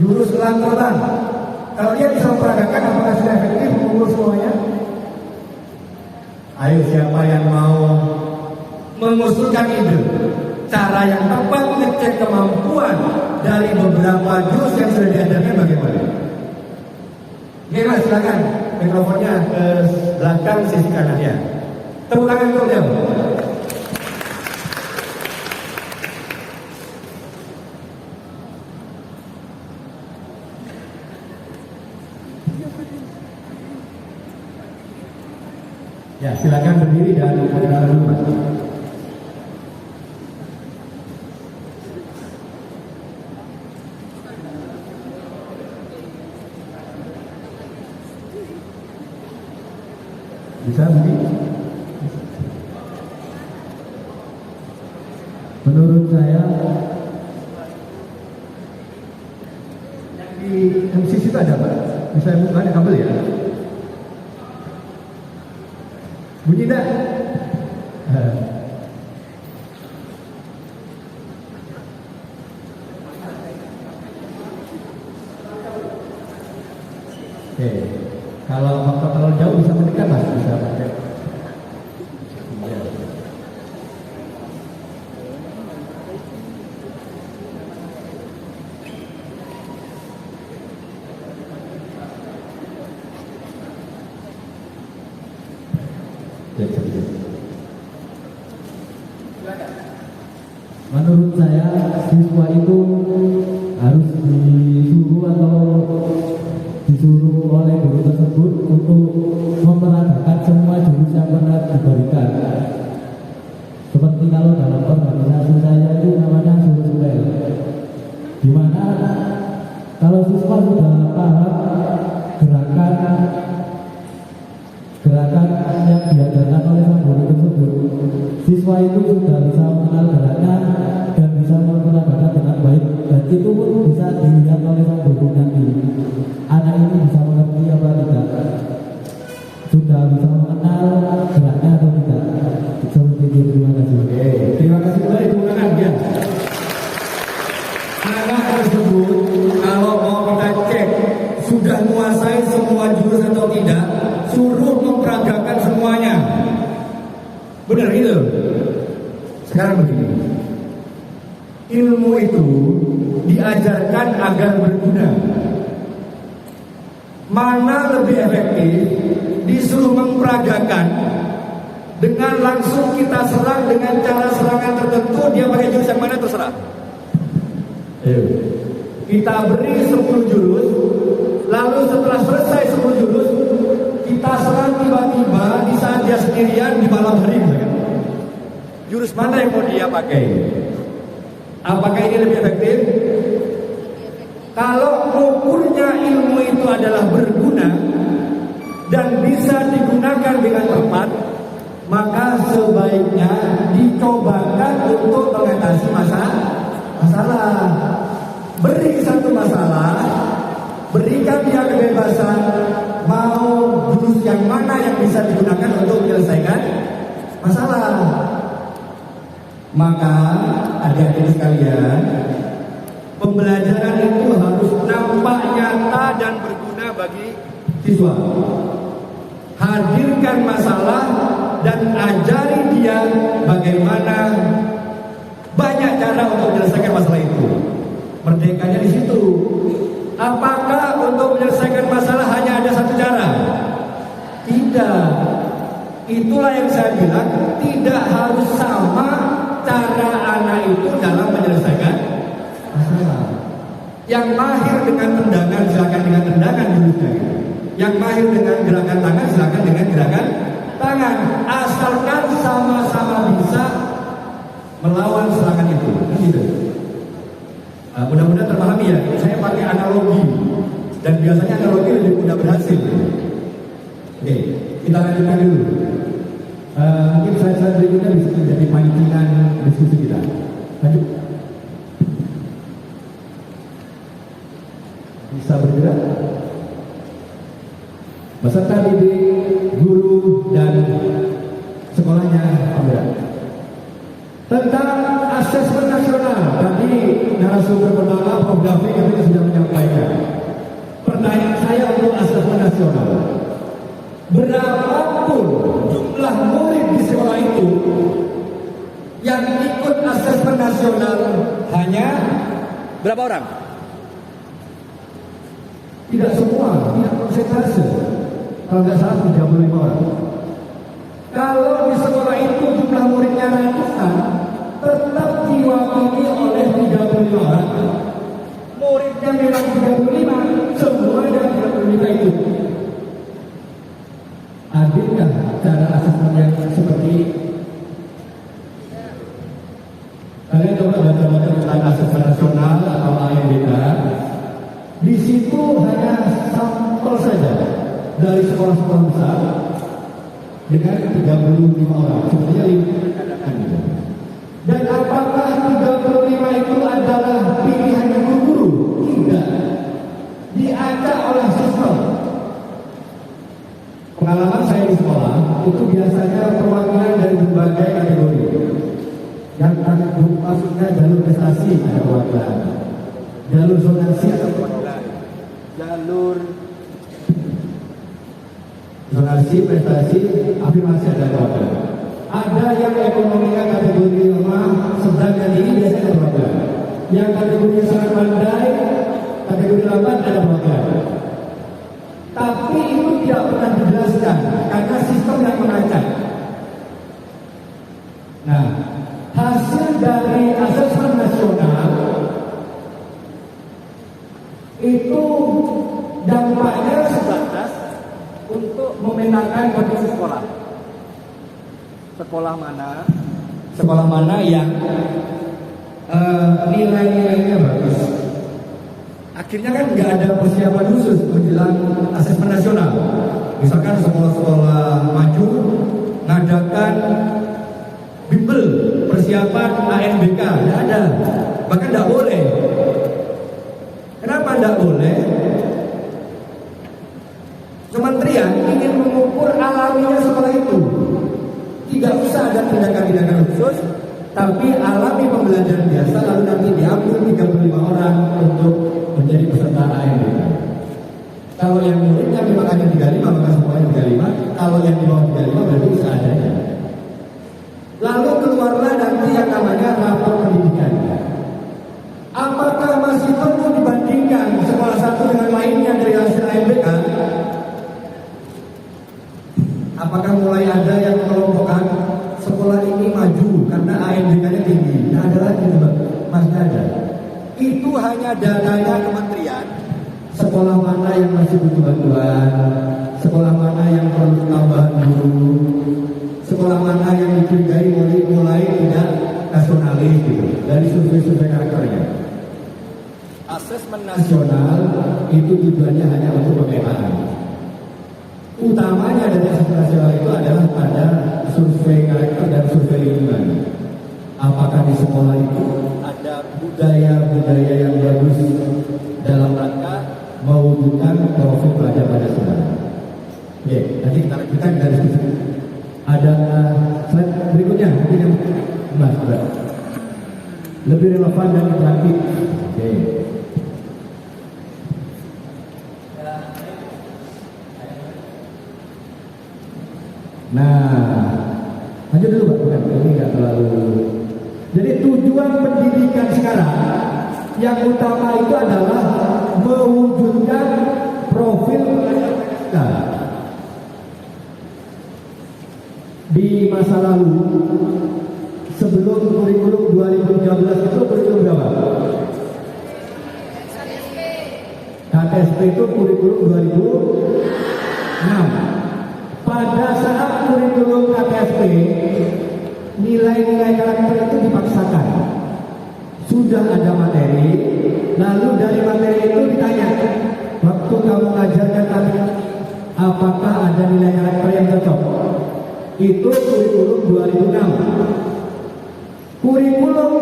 jurus lantotan. Kalau dia bisa memperagakan, apakah sudah efektif mengukur semuanya? Ayo, siapa yang mau mengusulkan ide cara yang tepat mengecek kemampuan dari beberapa jurus yang sudah diajarkan bagaimana? Oke Mas, silakan mikrofonnya ke belakang sisi kanannya. Tepuk tangan untuk dia. Ya, silakan berdiri dan kenalan dulu Mas. Bisa begini? Menurut saya yang di MCC itu ada Pak? Bisa buka ada kabel ya? Bunyi enggak? Oke. Kalau faktor terlalu jauh bisa mendekat Mas, bisa pakai. Menurut saya siswa itu harus disuruh oleh guru tersebut untuk memperagakan semua jurus yang pernah diberikan. Seperti kalau dalam organisasi saya itu namanya suruh-suruh, di mana kalau siswa sudah paham gerakan yang diajarkan oleh sang guru tersebut, siswa itu sudah bisa mengenal geraknya dan bisa memperagakan dengan baik, dan itu pun bisa dilihat oleh sang guru nanti. Anak ini sudah bisa mengenal geraknya atau tidak. Seperti itu, terima kasih. Oke, terima kasih kembali Bung Anak ya. Anak tersebut kalau mau kita cek sudah menguasai semua jurus atau tidak, suruh memperagakan semuanya. Benar gitu. Sekarang begini, ilmu itu diajarkan agar berguna. Mana lebih efektif disuruh memperagakan dengan langsung kita serang dengan cara serangan tertentu, dia pakai jurus yang mana terserah. Ayo. Kita beri 10 jurus, lalu setelah selesai 10 jurus, kita serang tiba-tiba di saat dia sendirian di malam hari. Jurus mana yang mau dia pakai? Apakah ini lebih efektif? Kalau ukurnya ilmu itu adalah berguna dan bisa digunakan dengan tepat, maka sebaiknya dicobakan untuk mengatasi masalah. Beri satu masalah, berikan dia kebebasan mau jurus yang mana yang bisa digunakan untuk menyelesaikan masalah. Maka adik-adik sekalian, pembelajaran itu harus nampak nyata dan berguna bagi siswa. Hadirkan masalah dan ajari dia bagaimana banyak cara untuk menyelesaikan masalah itu. Merdekanya di situ. Apakah untuk menyelesaikan masalah hanya ada satu cara? Tidak. Itulah yang saya bilang, tidak harus sama cara anak itu dalam menyelesaikan masalah. Yang mahir dengan tendangan silakan dengan tendangan jurusnya. Yang mahir dengan gerakan tangan silakan dengan gerakan tangan. Asalkan sama-sama bisa melawan serangan itu. Gitu. Mudah-mudahan terpahami ya. Saya pakai analogi dan biasanya analogi lebih mudah berhasil. Oke, kita lanjutkan dulu. Mungkin slide berikutnya bisa menjadi pancingan diskusi kita. Lanjut. Bisa bergerak. Beserta didik, guru dan sekolahnya bergerak. Tentang asesmen nasional, tadi narasumber pertama Prof. Davi ketika sudah menyampaikan. Pertanyaan saya untuk asesmen nasional, berapapun jumlah murid di sekolah itu yang ikut asesmen nasional hanya Berapa orang? tidak semua, tidak persentase. Kalau nggak salah 35 orang. Kalau di sekolah itu jumlah muridnya ratusan, tetap diwakili oleh 35 orang. Muridnya memang 35, semua yang 35 itu. Adilkah cara asesmen yang seperti ini? Kalian coba baca-baca tentang asesmen nasional atau ANBK. Di situ hanya sampel saja dari sekolah-sekolah besar dengan 35 orang. Sebenarnya dan apakah 35 itu adalah pilihannya guru? Tidak. Diacak oleh sistem. Pengalaman saya di sekolah itu biasanya perwakilan dari berbagai kategori. Yang maksudnya jalur prestasi ada perwakilan, jalur zonasi ada perwakilan, jalur zonasi prestasi afirmasi ada perwakilan. Ada yang ekonominya kategori lemah, sedang dan tinggi biasanya ada perwakilan. Yang kategori sangat pandai, kategori lambat ada perwakilan. Tapi itu tidak pernah dijelaskan karena sistem yang mengacak. Nah, hasil dari asesmen nasional itu dampaknya sebatas untuk memetakan kondisi sekolah. Sekolah mana yang nilai-nilainya bagus. Akhirnya kan nggak ada persiapan khusus menjelang asesmen nasional. Misalkan sekolah-sekolah maju ngadakan bimbel persiapan ANBK, nggak ada, bahkan nggak boleh. Kenapa nggak boleh? Kementerian ingin mengukur alat ada tindakan-tindakan khusus, tapi alami pembelajaran biasa lalu nanti diambil 35 orang untuk menjadi peserta AMBK. Kalau yang muridnya memang hanya 35 maka semuanya 35. Kalau yang di bawah 35 berarti seadanya. Lalu keluarlah nanti yang namanya rapor pendidikan. Apakah masih perlu dibandingkan sekolah satu dengan lainnya dari hasil AMBK? Apakah mulai ada yang mengelompokkan sekolah ini maju karena AMBK-nya tinggi? Nah, ada lagi masih ada. Itu hanya dananya kementerian. Sekolah mana yang masih butuh bantuan? Sekolah mana yang perlu tambahan guru? Sekolah mana yang dicurigai mulai tidak nasionalis gitu dari survei-survei karakternya. Asesmen Nasional itu tujuannya hanya untuk pemetaan. Utamanya dari asesmen nasional itu adalah pada survei karakter dan survei lingkungan. Apakah di sekolah itu ada budaya-budaya yang bagus dalam rangka mewujudkan profil pelajar Pancasila. Oke, nanti kita lanjutkan dari diskusi. Ada slide berikutnya mungkin yang lebih relevan dan interaktif. Oke. Nah, lanjut dulu Pak, bukan, ini nggak terlalu. Jadi tujuan pendidikan sekarang yang utama itu adalah mewujudkan profil pelajar Pancasila. Di masa lalu, sebelum kurikulum 2013 itu kurikulum berapa? KTSP itu kurikulum 2006. Pada saat kurikulum KTSP, nilai-nilai karakter itu dipaksakan. Sudah ada materi, lalu dari materi itu ditanya, waktu kamu mengajarkan kami, apakah ada nilai karakter yang cocok? Itu kurikulum 2006. Kurikulum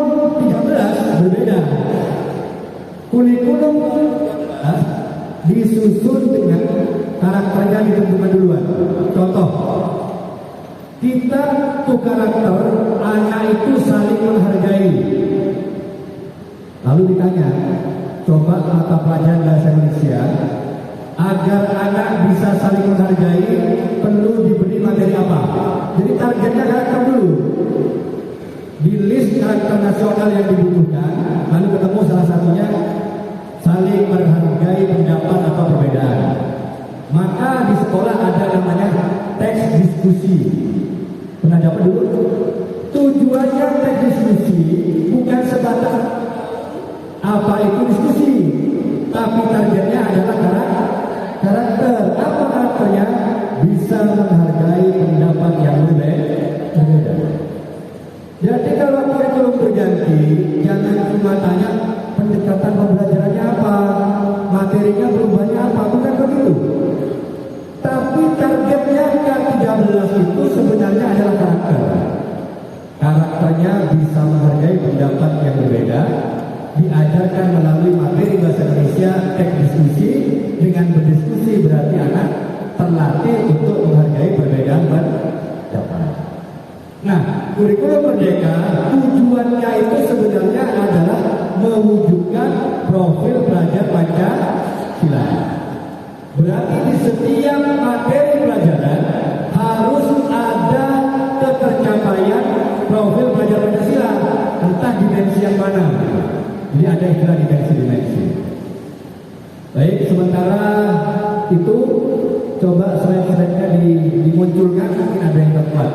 13 berbeda. Kurikulum 13 disusun dengan karakternya ditentukan duluan. Contoh, kita tuh karakter anak itu saling menghargai. Lalu ditanya, coba mata pelajaran bahasa Indonesia agar anak bisa saling menghargai perlu diberi materi apa? Jadi targetnya karakter dulu. Di list karakter nasional yang dibutuhkan, lalu ketemu salah satunya saling menghargai pendapat atau perbedaan. Maka di sekolah ada namanya teks diskusi. Pernah dapat dulu? Tujuannya teks diskusi bukan sebatas apa itu diskusi, tapi targetnya adalah karakter. Apa karakternya? Bisa menghargai pendapat yang berbeda. Jadi kalau kurikulum berganti, jangan cuma tanya pendekatan pembelajarannya apa, materinya berubahnya apa, bukan begitu. Tapi targetnya K13 itu sebenarnya adalah karakter. Karakternya bisa menghargai pendapat yang berbeda, diajarkan melalui materi bahasa Indonesia, teks diskusi. Dengan berdiskusi berarti anak terlatih untuk menghargai perbedaan pendapat. Nah, kurikulum Merdeka tujuannya itu sebenarnya adalah mewujudkan profil pelajar Pancasila. Berarti di setiap materi pelajaran harus ada ketercapaian profil pelajar Pancasila, entah dimensi yang mana. Jadi ada istilah dimensi. Baik, sementara itu coba slide-slide-nya dimunculkan, mungkin ada yang terkuat.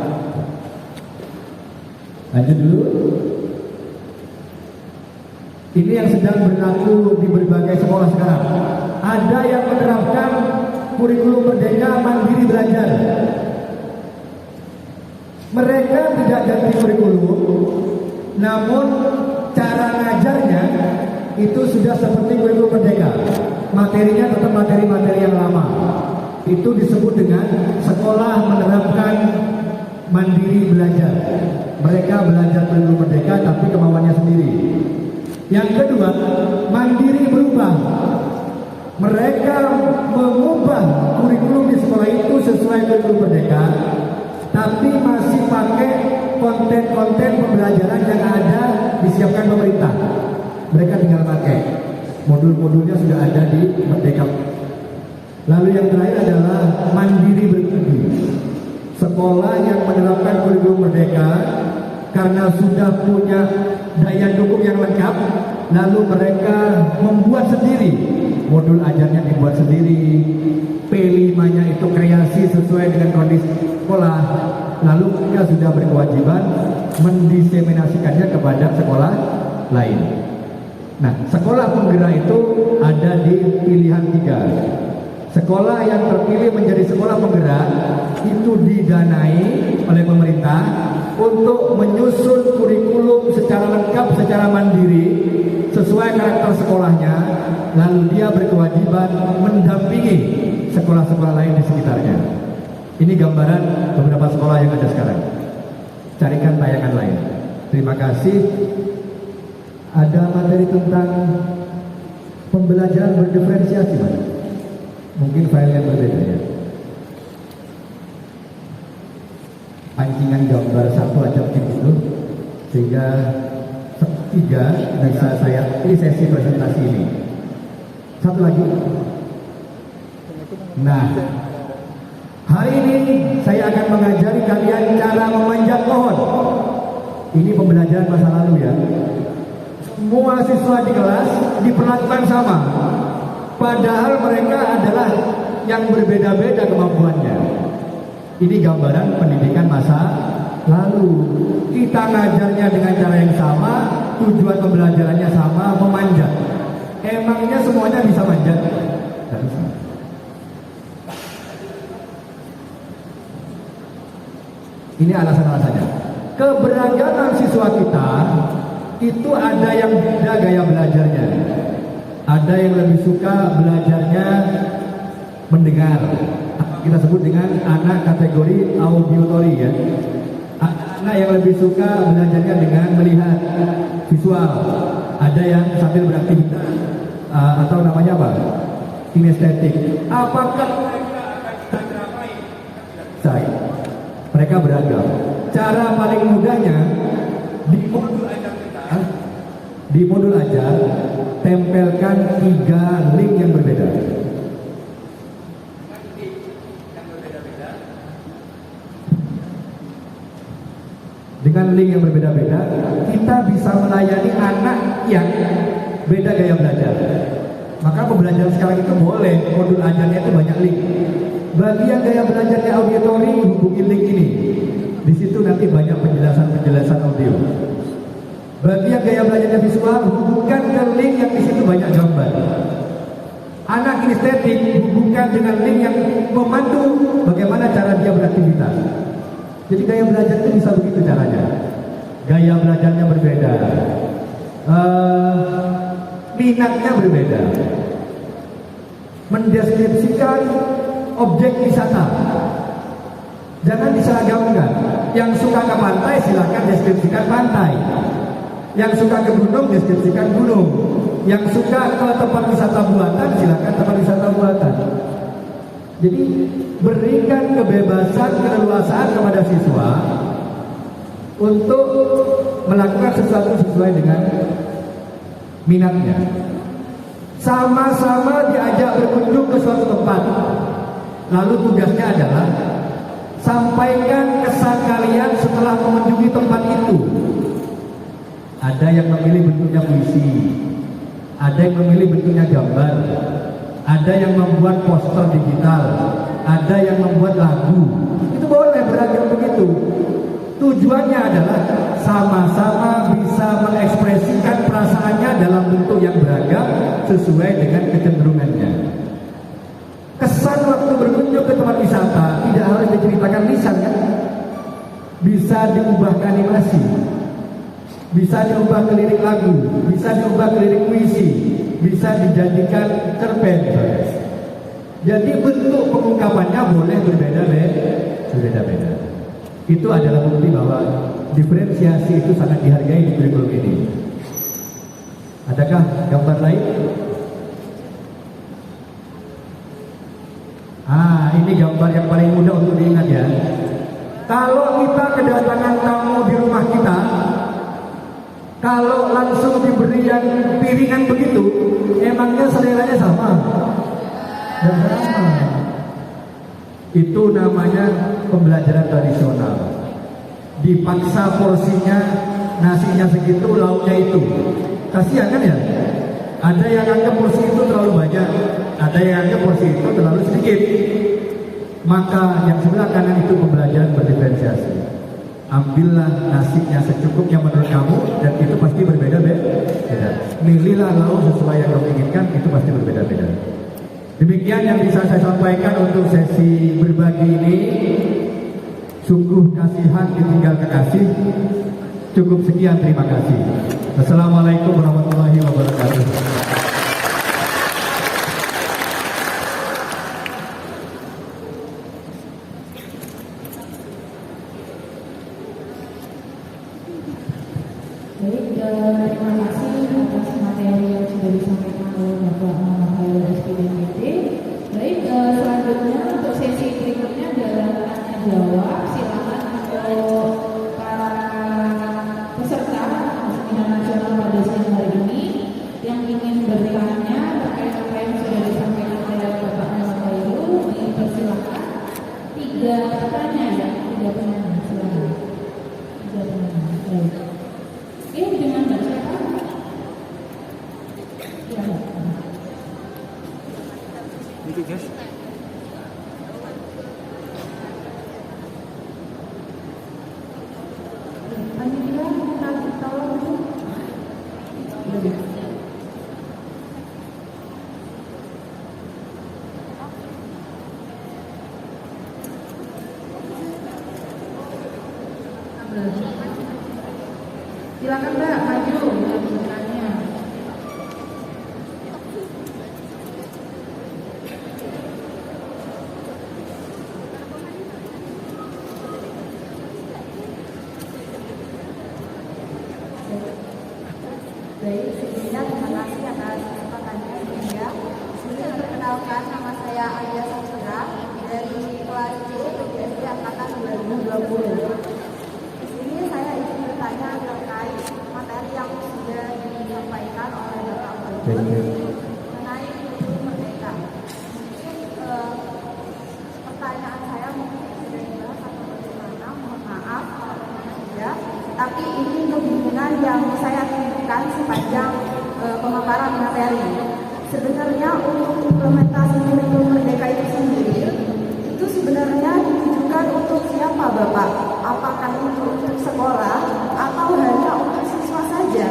Lanjut dulu. Ini yang sedang berlaku di berbagai sekolah sekarang. Ada yang menerapkan kurikulum Merdeka mandiri belajar. Mereka tidak ganti kurikulum, namun cara ngajarnya itu sudah seperti kurikulum Merdeka. Materinya tetap materi-materi yang lama. Itu disebut dengan sekolah menerapkan mandiri belajar. Mereka belajar kurikulum Merdeka tapi kemauannya sendiri. Yang kedua, mandiri berubah. Mereka mengubah kurikulum di sekolah itu sesuai kurikulum Merdeka, tapi masih pakai konten-konten pembelajaran yang ada disiapkan pemerintah. Mereka tinggal pakai modul-modulnya sudah ada di Merdeka. Lalu yang terakhir adalah mandiri berbudi. Sekolah yang menerapkan kurikulum Merdeka karena sudah punya daya dukung yang lengkap, lalu mereka membuat sendiri, modul ajarnya dibuat sendiri, P5-nya itu kreasi sesuai dengan kondisi sekolah, lalu mereka sudah berkewajiban mendiseminasikannya kepada sekolah lain. Nah, sekolah penggerak itu ada di pilihan 3. Sekolah yang terpilih menjadi sekolah penggerak itu didanai oleh pemerintah untuk menyusun kurikulum secara lengkap, secara mandiri, sesuai karakter sekolahnya, lalu dia berkewajiban mendampingi sekolah-sekolah lain di sekitarnya. Ini gambaran beberapa sekolah yang ada sekarang. Carikan tayangan lain. Terima kasih. Ada materi tentang pembelajaran berdiferensiasi, Pak. Mungkin file yang berbeda ya. Pancingan gambar satu aja mungkin itu, sehingga 3 bisa saya ini sesi presentasi ini. Satu lagi. Nah, hari ini saya akan mengajari kalian cara memanjat pohon. Ini pembelajaran masa lalu ya. Semua siswa di kelas diperlakukan sama. Padahal mereka adalah yang berbeda-beda kemampuannya. Ini gambaran pendidikan masa lalu. Kita ngajarnya dengan cara yang sama, tujuan pembelajarannya sama, memanjat. Emangnya semuanya bisa manjat? Tidak bisa. Ini alasan-alasannya. Keberagaman siswa kita itu ada yang beda gaya belajarnya. Ada yang lebih suka belajarnya mendengar. Kita sebut dengan anak kategori auditory ya. Anak yang lebih suka belajarnya dengan melihat visual. Ada yang sambil beraktivitas atau namanya apa? Kinestetik. Apakah mereka akan kita ramai? Saya. Mereka beragam. Cara paling mudahnya di modul ajar tempelkan 3 link yang berbeda. Dengan link yang berbeda-beda, kita bisa melayani anak yang beda gaya belajar. Maka pembelajaran sekarang itu boleh modul ajarnya itu banyak link. Bagi yang gaya belajarnya auditory, hubungi link ini. Di situ nanti banyak penjelasan audio. Bagi yang gaya belajarnya visual, hubungkan ke link yang di situ banyak gambar. Anak kinestetik, hubungkan dengan link yang memandu bagaimana cara dia beraktivitas. Jadi gaya belajar itu bisa begitu caranya. Gaya belajarnya berbeda, minatnya berbeda. Mendeskripsikan objek wisata, jangan diseragamkan. Yang suka ke pantai silakan deskripsikan pantai. Yang suka ke gunung deskripsikan gunung. Yang suka ke tempat wisata buatan silakan tempat wisata buatan. Jadi berikan kebebasan, keleluasaan kepada siswa untuk melakukan sesuatu sesuai dengan minatnya. Sama-sama diajak berkunjung ke suatu tempat. Lalu tugasnya adalah sampaikan kesan kalian setelah mengunjungi tempat itu. Ada yang memilih bentuknya puisi, ada yang memilih bentuknya gambar, ada yang membuat poster digital, ada yang membuat lagu. Itu boleh beragam begitu. Tujuannya adalah sama-sama bisa mengekspresikan perasaannya dalam bentuk yang beragam sesuai dengan kecenderungannya. Kesan waktu berkunjung ke tempat wisata tidak harus diceritakan lisan kan? Bisa diubah ke animasi, bisa diubah ke lirik lagu, bisa diubah ke lirik puisi, bisa dijadikan cerpen. Jadi bentuk pengungkapannya boleh berbeda-beda. Itu adalah bukti bahwa diferensiasi itu sangat dihargai di kurikulum ini. Adakah gambar lain? Ini gambar yang paling mudah untuk diingat ya. Kalau dan sama. Itu namanya pembelajaran tradisional. Dipaksa porsinya, nasinya segitu, lauknya itu. Kasihan kan ya? Ada yang anggap porsi itu terlalu banyak, ada yang anggap porsi itu terlalu sedikit. Maka yang sebelah kanan itu pembelajaran berdiferensiasi. Ambillah nasinya secukupnya menurut kamu, dan itu pasti berbeda-beda. Milihlah lauk sesuai yang kamu inginkan, itu pasti berbeda-beda. Demikian yang bisa saya sampaikan untuk sesi berbagi ini. Sungguh kasihan ditinggal kekasih. Cukup sekian, terima kasih. Assalamualaikum warahmatullahi wabarakatuh. Baik, terima kasih atas materi yang sudah disampaikan oleh Bapak Muhammad Khairul SPDMT. Baik, selanjutnya untuk sesi berikutnya adalah tanya jawab. Silakan untuk para peserta seminar nasional pada siang hari ini yang ingin bertanya terkait apa yang sudah disampaikan oleh Bapak Muhammad Khairul, dipersilakan. 3 pertanyaan ya, 3 pertanyaan, silakan. 3 pertanyaan. Baik. Dengan Mbak siapa? Ya, Mbak. Itu Jess. Panitia minta tolong. Silakan Mbak, maju lanjutannya. Baik, sebelumnya terima kasih atas kesempatannya ya. Sebelumnya perkenalkan, nama saya Alia Safira dari kelas C PGSD angkatan 2020. Di sini saya ingin bertanya terkait materi yang sudah disampaikan oleh Bapak Gubernur mengenai Kultur Merdeka. Mungkin pertanyaan saya mungkin sudah dibahas atau bagaimana, mohon maaf kalau tidak. Tapi ini kebingungan yang saya timbulkan sepanjang pemaparan materi. Sebenarnya untuk implementasi Kultur Merdeka itu sendiri, itu sebenarnya ditujukan untuk siapa Bapak? Apakah itu untuk sekolah atau hanya untuk siswa saja?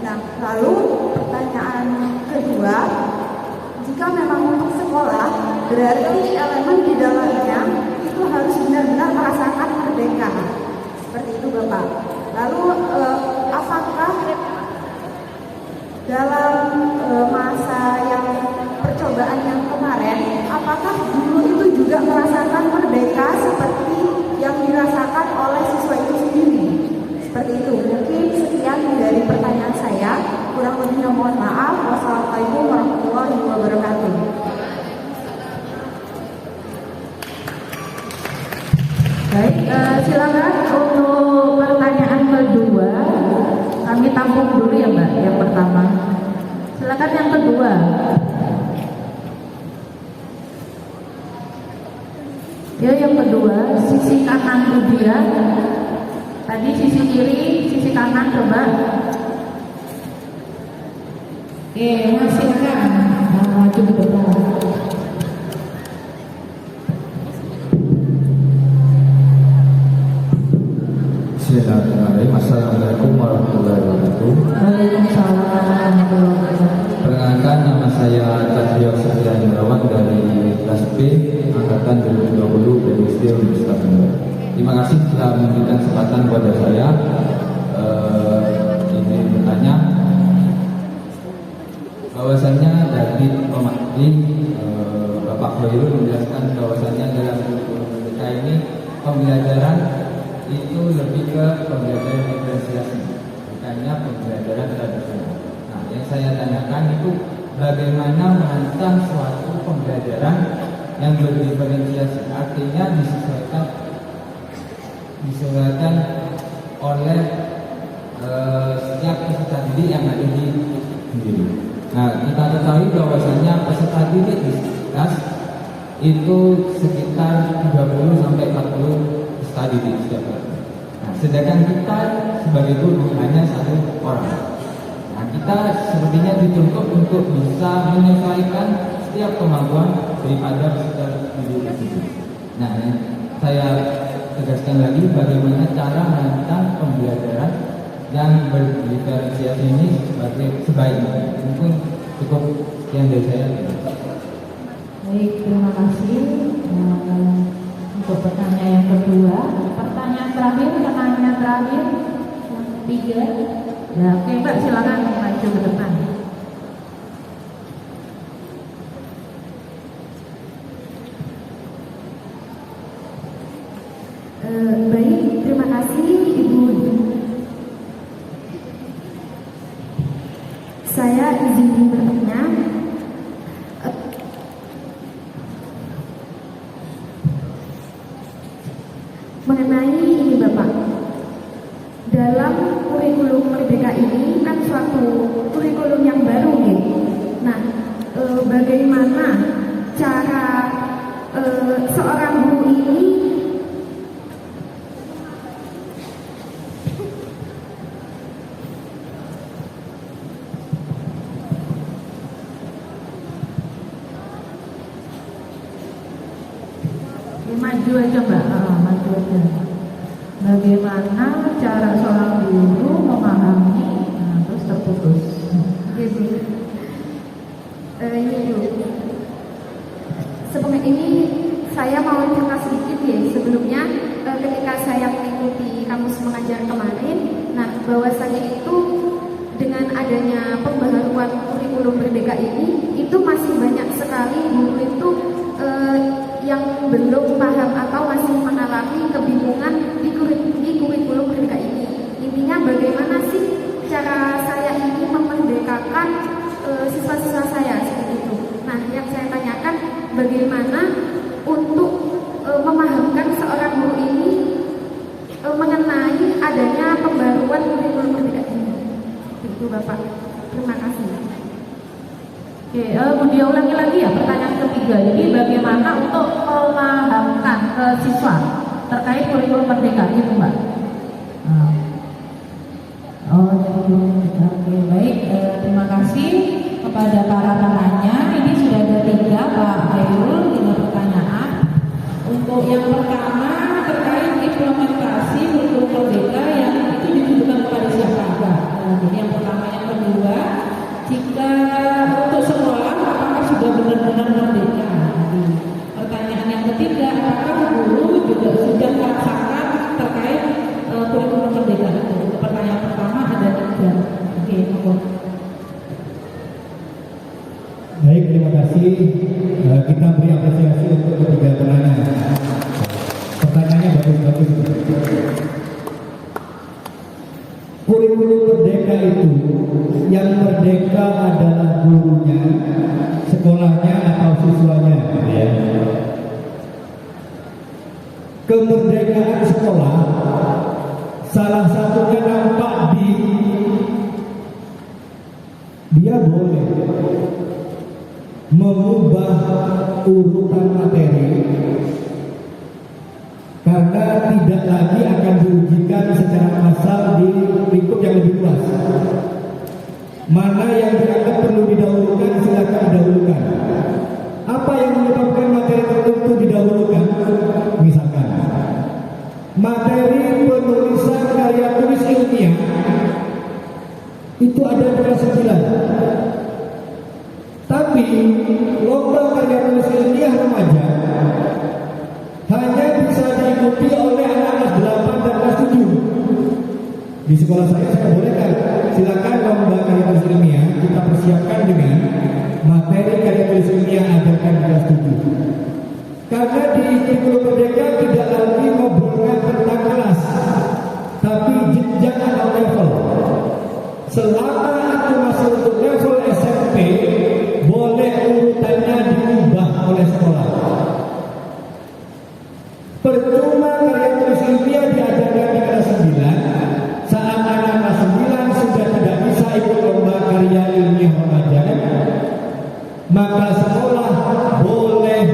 Nah, lalu pertanyaan kedua, jika memang untuk sekolah, berarti elemen di dalamnya itu harus benar-benar merasakan merdeka. Seperti itu Bapak. Lalu apakah dalam masa yang percobaan yang kemarin, apakah guru itu juga merasakan merdeka seperti yang dirasakan oleh siswa itu sendiri? Seperti itu. Mungkin sekian dari pertanyaan saya. Kurang lebihnya mohon maaf. Wassalamualaikum warahmatullahi wabarakatuh. Baik, silakan untuk pertanyaan kedua. Kami tampung dulu ya Mbak, yang pertama. Silakan yang kedua. Ya, yang kedua, sisi kanan dulu ya. Tadi sisi kiri, sisi kanan coba. Oke, masih kan? Maju ke depan. Bismillahirrahmanirrahim. Assalamualaikum warahmatullahi wabarakatuh. Waalaikumsalam warahmatullahi wabarakatuh. Perkenalkan, nama saya Tasbih Setia Indrawan dari kelas B angkatan 2020 PGSD Universitas Bandung. Terima kasih telah memberikan kesempatan kepada saya ini bertanya bahwasannya dari pemateri Bapak Khairul menjelaskan bahwasannya dalam Kultur Merdeka ini pembelajaran itu lebih ke pembelajaran diferensiasi, bukannya pembelajaran tradisional. Nah, yang saya tanyakan itu bagaimana merancang suatu pembelajaran yang berdiferensiasi, artinya disesuaikan oleh setiap peserta didik yang ada di sendiri. Nah, kita ketahui bahwasannya peserta didik di kelas itu sekitar 30 sampai 40 peserta didik setiap hari. Nah, sedangkan kita sebagai guru hanya 1 orang. Nah, kita sepertinya dituntut untuk bisa menyesuaikan setiap kemampuan daripada peserta didik tersebut. Nah, saya tegaskan lagi bagaimana cara melakukan pembelajaran yang berdiferensiasi ini sebaiknya. Mungkin cukup sekian dari saya. Baik, terima kasih. Untuk pertanyaan yang kedua, pertanyaan terakhir yang ketiga. Ya, oke Mbak, silakan maju ke depan. Baik, terima kasih Ibu. Saya izin bertanya. Mengenai ini Bapak, dalam kurikulum Merdeka ini kan suatu kurikulum yang baru gitu. Nah, bagaimana cara seorang guru ini maju aja Mbak, maju aja. Bagaimana cara seorang guru memahami, terus terputus. gitu. Ini dulu. Sebenarnya ini saya mau cerita sedikit ya. Sebelumnya ketika saya mengikuti kampus mengajar kemarin, nah bahwasanya itu dengan adanya pembaharuan kurikulum Merdeka ini, itu masih banyak sekali guru itu yang belum paham atau masih mengalami kebingungan di kurikulum Merdeka ini. Intinya bagaimana sih cara saya ini memerdekakan siswa-siswa saya seperti itu. Nah, yang saya tanyakan bagaimana untuk memahamkan seorang guru ini mengenai adanya pembaruan kurikulum Merdeka ini. Itu Bapak. Terima kasih. Oke, mau diulangi lagi ya pertanyaan ketiga. Jadi bagaimana untuk memahamkan ke siswa terkait kurikulum Merdeka itu Mbak? Oke, baik. Terima kasih kepada para penanya. Ini sudah ada 3 Pak Hairul, 3 pertanyaan. Untuk yang pertama terkait implementasi kurikulum Merdeka yang itu ditujukan kepada siapa? Jadi yang pertama, yang kedua, jika untuk sekolah apakah sudah benar-benar merdeka? Jadi, pertanyaan yang ketiga, apakah guru juga sudah merasakan terkait kurikulum Merdeka itu? Pertanyaan pertama ada 3. Oke, mohon. Baik, terima kasih. Kita beri apresiasi untuk ketiga penanya. Pertanyaannya bagus-bagus. Kurikulum Merdeka itu yang merdeka adalah gurunya, sekolahnya atau siswanya, ya. Kemerdekaan sekolah salah satunya nampak di dia boleh mengubah urutan materi karena tidak lagi akan diujikan secara massal di lingkup yang lebih luas. Mana yang dianggap perlu didahulukan, silakan didahulukan. Apa yang menyebabkan materi tertentu didahulukan? Misalkan materi penulisan karya tulis ilmiah itu ada kelas 9. Tapi lomba karya tulis ilmiah remaja hanya bisa diikuti oleh anak kelas 8 dan kelas 7. Di sekolah saya bolehkan, silakan lomba karya tulis ilmiah kita persiapkan dengan materi karya tulis ilmiah ajarkan kelas 7. Karena di kurikulum Merdeka tidak lagi ngobrolkan tentang kelas, tapi jenjang atau level. Selama itu masih untuk level SMP, boleh urutannya diubah oleh sekolah. Percuma karya tulis ilmiah diajarkan di kelas 9 saat anak kelas 9 sudah tidak bisa ikut lomba karya ilmiah remaja, maka sekolah boleh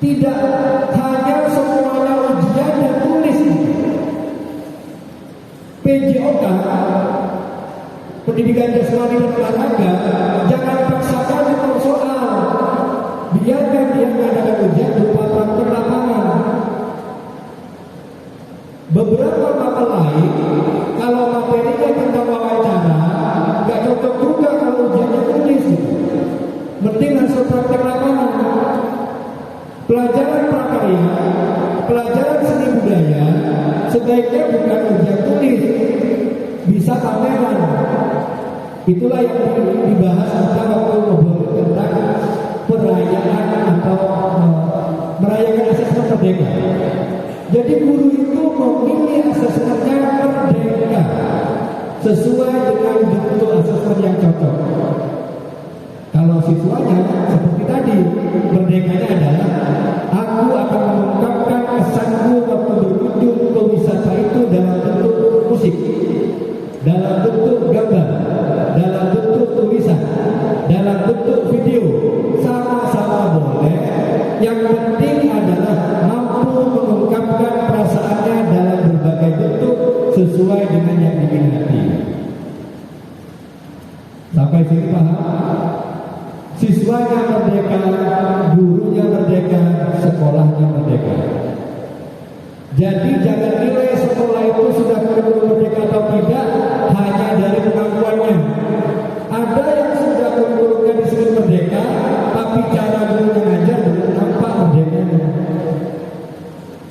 Tidak hanya semuanya ujian dan tulis. PJOK, pendidikan jasmani dan olahraga, jangan paksakan untuk soal. Biarkan dia mengadakan ujian berupa praktek lapangan. Beberapa mata lain, kalau materinya tentang wawancara, nggak cocok juga kalau ujiannya tulis. Mending hasil praktek lapangan. Pelajaran prakarya, pelajaran seni budaya, sebaiknya bukan ujian tulis, bisa pameran. Itulah yang dibahas kita waktu ngobrol tentang perayaan atau merayakan asesmen merdeka. Jadi guru itu memilih asesmennya merdeka sesuai dengan bentuk asesmen yang cocok. Kalau siswanya seperti tadi, merdekanya adalah aku akan mengungkapkan kesanku waktu berkunjung ke wisata itu dalam bentuk musik, dalam bentuk gambar, dalam bentuk tulisan, dalam bentuk video. Sama-sama boleh. Yang penting adalah mampu mengungkapkan perasaannya dalam berbagai bentuk sesuai dengan yang diminati. Sampai sini paham? Siswanya merdeka, gurunya merdeka, sekolahnya merdeka. Jadi jangan nilai sekolah itu sudah kurikulum merdeka atau tidak hanya dari pengakuannya. Ada yang sudah kurikulumnya disebut merdeka, tapi cara gurunya ngajar belum nampak merdekanya.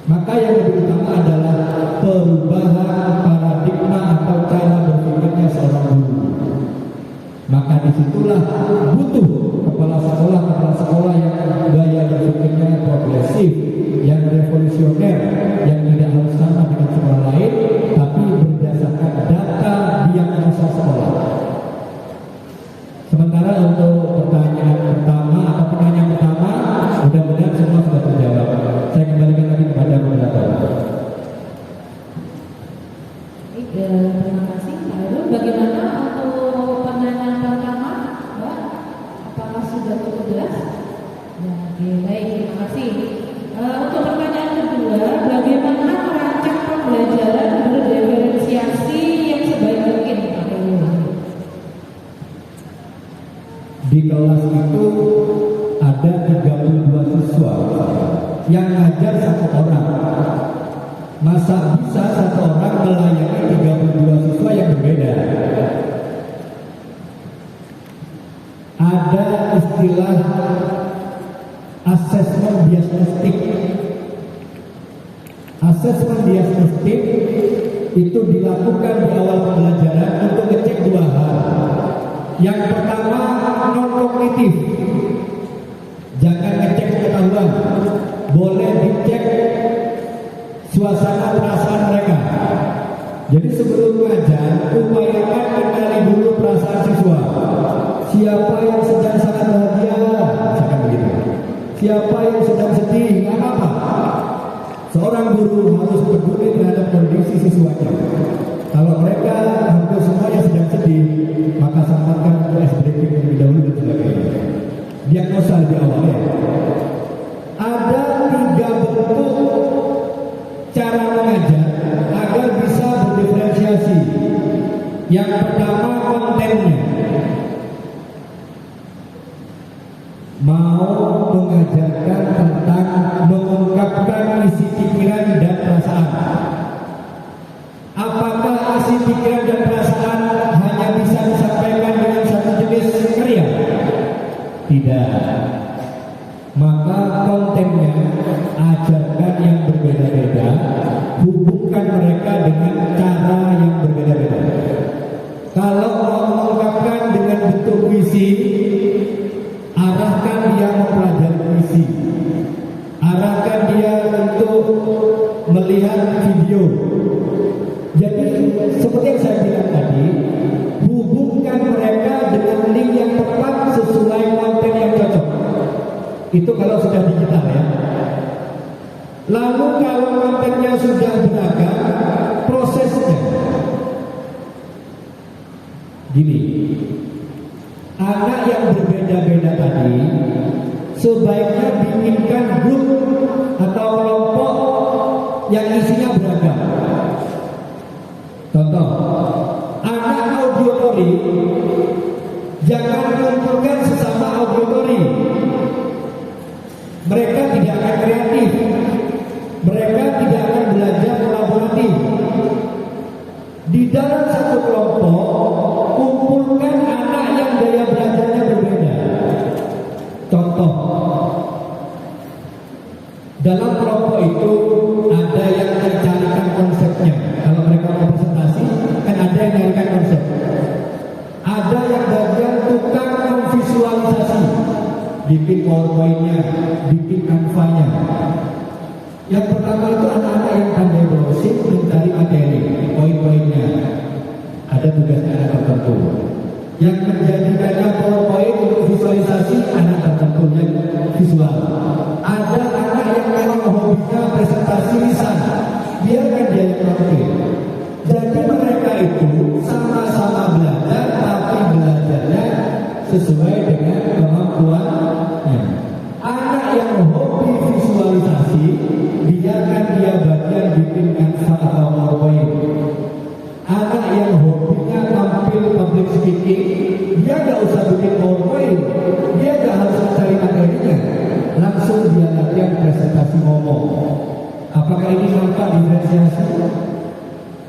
Maka yang lebih utama adalah perubahan paradigma atau cara berpikirnya seorang guru. Maka disitulah butuh kepala sekolah yang gaya berpikirnya progresif, yang revolusioner, yang tidak harus sama dengan sekolah lain, tapi berdasarkan data diagnosa sekolah. Sementara untuk pertanyaan pertama atau pertanyaan pertama, mudah-mudahan semua sudah terjawab. Saya kembalikan lagi kepada moderator. Terima kasih Pak Heru. Bagaimana untuk pertanyaan pertama, Mbak? Apakah sudah cukup jelas? Ya, oke, baik, terima kasih. Untuk pertanyaan kedua, bagaimana merancang pembelajaran berdiferensiasi yang sebaik mungkin, Pak Heru? Di kelas itu ada 32 siswa yang ngajar satu orang. Masa bisa satu orang melayani 32 siswa yang berbeda? Ada istilah asesmen diagnostik. Asesmen diagnostik itu dilakukan di awal pembelajaran untuk ngecek dua hal. Yang pertama non kognitif, jangan ngecek pengetahuan, boleh dicek suasana perasaan mereka. Jadi sebelum mengajar, upayakan kenali dulu perasaan siswa. Siapa yang sedang sangat bahagia, misalkan begitu. Siapa yang sedang sedih, nggak apa-apa. Seorang guru harus peduli terhadap kondisi siswanya. Kalau mereka hampir semuanya sedang sedih, maka sampaikan untuk ice breaking terlebih dahulu dan sebagainya. Diagnosa lebih awal ya. Ada 3 bentuk cara mengajar agar bisa berdiferensiasi. Yang pertama kontennya. Mau mengajarkan tentang mengungkapkan isi pikiran dan perasaan. Apakah isi pikiran dan perasaan hanya bisa disampaikan dengan satu jenis karya? Tidak. Maka kontennya ajarkan yang berbeda-beda, hubungkan mereka dengan cara yang berbeda-beda. Kalau mau mengungkapkan dengan bentuk puisi, arahkan dia mempelajari puisi, arahkan dia untuk melihat video. Jadi seperti yang saya bilang tadi, hubungkan mereka dengan link yang tepat sesuai konten yang cocok. Itu kalau sudah digital ya. Lalu kalau kontennya sudah beragam, prosesnya gini. Anak yang berbeda-beda tadi sebaiknya bikinkan grup mereka tidak akan kreatif, mereka tidak akan belajar kolaboratif. Di dalam satu kelompok, kumpulkan anak yang gaya belajarnya berbeda. Contoh, dalam kelompok itu ada yang mencarikan konsepnya. Kalau mereka mau presentasi, kan ada yang mencarikan konsep. Ada yang bagian tukang memvisualisasi, bikin PowerPoint-nya, bikin Canva-nya. Yang pertama itu anak-anak yang pandai browsing, mencari materi, poin-poinnya. Ada tugasnya anak tertentu. Yang menjadikannya PowerPoint untuk visualisasi anak tertentu yang visual. Ada anak yang memang hobinya presentasi lisan, biarkan dia yang tampil. Jadi mereka itu sama-sama belajar, tapi belajarnya sesuai dengan kemampuannya. Anak yang hobi visualisasi, biarkan dia bagian bikin Canva atau PowerPoint. Anak yang hobinya tampil public speaking, dia gak usah bikin PowerPoint, dia gak harus mencari materinya, langsung dia latihan presentasi ngomong. Apakah ini nampak diferensiasi?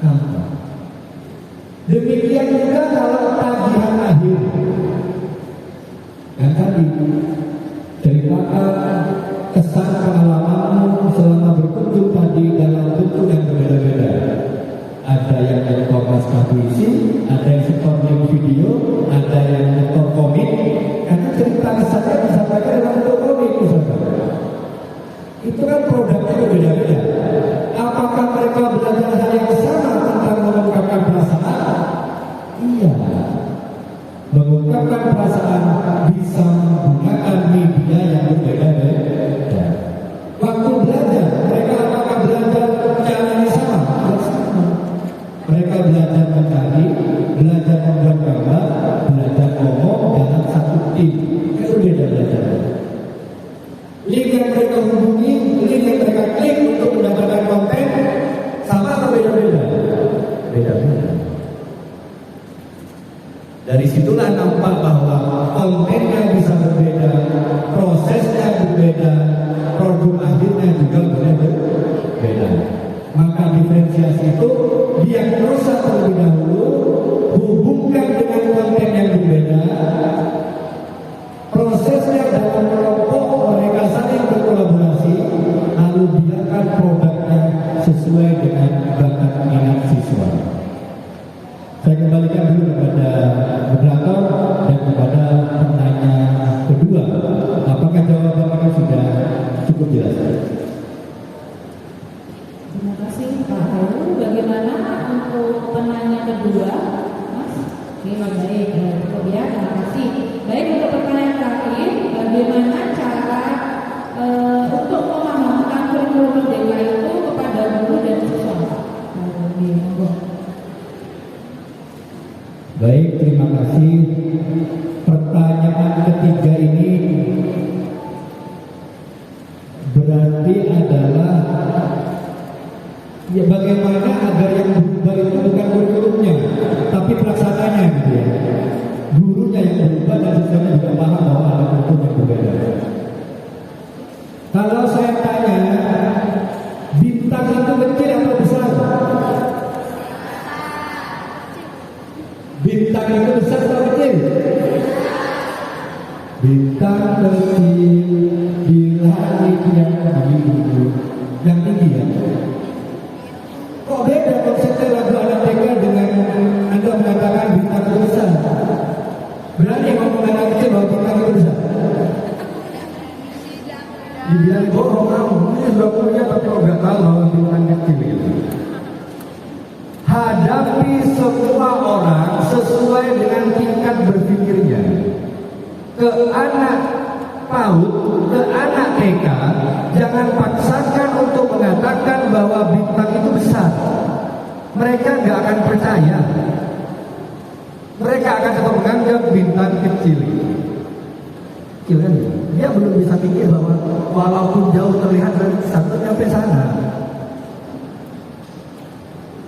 Nampak. Demikian juga kalau tagihan akhir. Yang tadi ceritakan kesan pengalamanmu selama berkunjung tadi dalam bentuk yang berbeda-beda. Ada yang nyetor naskah puisi, ada yang nyetor video, ada yang nyetor komik. Karena cerita kesannya disampaikan dalam bentuk komik, misalnya. Itu kan produknya berbeda-beda. Apakah mereka belajar hal yang sama tentang mengungkapkan perasaan? Iya. Mengungkapkan perasaan bisa menggunakan media yang berbeda-beda. Waktu belajar, mereka apakah belajar cara yang sama? Mereka belajar mencari, belajar membuat gambar, belajar ngomong dalam satu tim. Kan berbeda belajar. Link yang mereka hubungi, link yang mereka klik untuk mendapatkan konten, sama atau beda-beda? Beda-beda. Dari situlah nampak bahwa kontennya bisa berbeda, prosesnya berbeda, produk akhirnya juga boleh berbeda. Maka diferensiasi itu diagnosa terlebih dahulu, hubungkan dengan konten yang berbeda, prosesnya dalam kelompok mereka saling berkolaborasi, lalu biarkan produknya sesuai dengan bakat minat siswa. Saya kembalikan dulu kepada moderator dan kepada penanya kedua. Apakah jawabannya sudah cukup jelas? Terima kasih Pak Heru. Bagaimana untuk penanya kedua, Mas? Oke, baik. Cukup ya, terima kasih. Baik, untuk pertanyaan terakhir, bagaimana cara untuk memahamkan kurikulum merdeka itu kepada guru dan siswa? Baik, terima kasih. Pertanyaan ketiga ini berarti adalah ya bagaimana agar yang berubah itu bukan kurikulumnya, tapi pelaksananya gitu ya. Gurunya yang berubah dan siswanya juga paham bahwa ada kurikulum yang berbeda. Kalau saya tanya, bintang itu kecil atau besar? Bintang itu besar atau kecil? Bintang kecil di langit yang biru, yang tinggi ya. Kok beda konsepnya lagu anak TK dengan Anda mengatakan bintang itu besar? Berani ngomong anak kecil bahwa bintang itu besar? Dibilang bohong kamu, ini sudah punya tapi nggak tahu bahwa bintang kecil itu. Hadapi semua orang sesuai dengan tingkat berpikirnya. Ke anak PAUD, ke anak TK, jangan paksakan untuk mengatakan bahwa bintang itu besar. Mereka nggak akan percaya. Mereka akan tetap menganggap bintang kecil. Kecil kan? Dia belum bisa pikir bahwa walaupun jauh terlihat sampai sampai sana.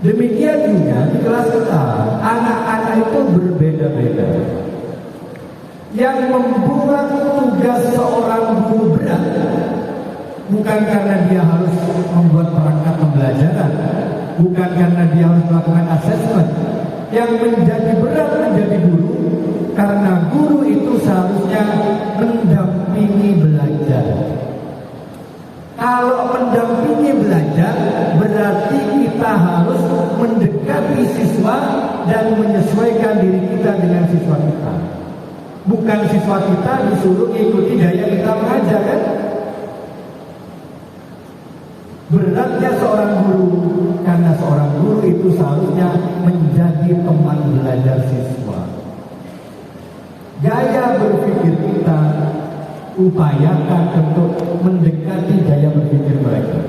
Demikian juga di kelas kita, anak-anak itu berbeda-beda. Yang membuat tugas seorang guru berat bukan karena dia harus membuat perangkat pembelajaran, bukan karena dia harus melakukan asesmen. Yang menjadi berat menjadi guru, karena guru itu seharusnya mendampingi belajar. Kalau mendampingi belajar, berarti kita harus mendekati siswa dan menyesuaikan diri kita dengan siswa kita. Bukan siswa kita disuruh ikuti gaya kita mengajar, kan? Beratnya seorang guru, karena seorang guru itu seharusnya menjadi teman belajar siswa. Gaya berpikir kita upayakan untuk mendekati gaya berpikir mereka.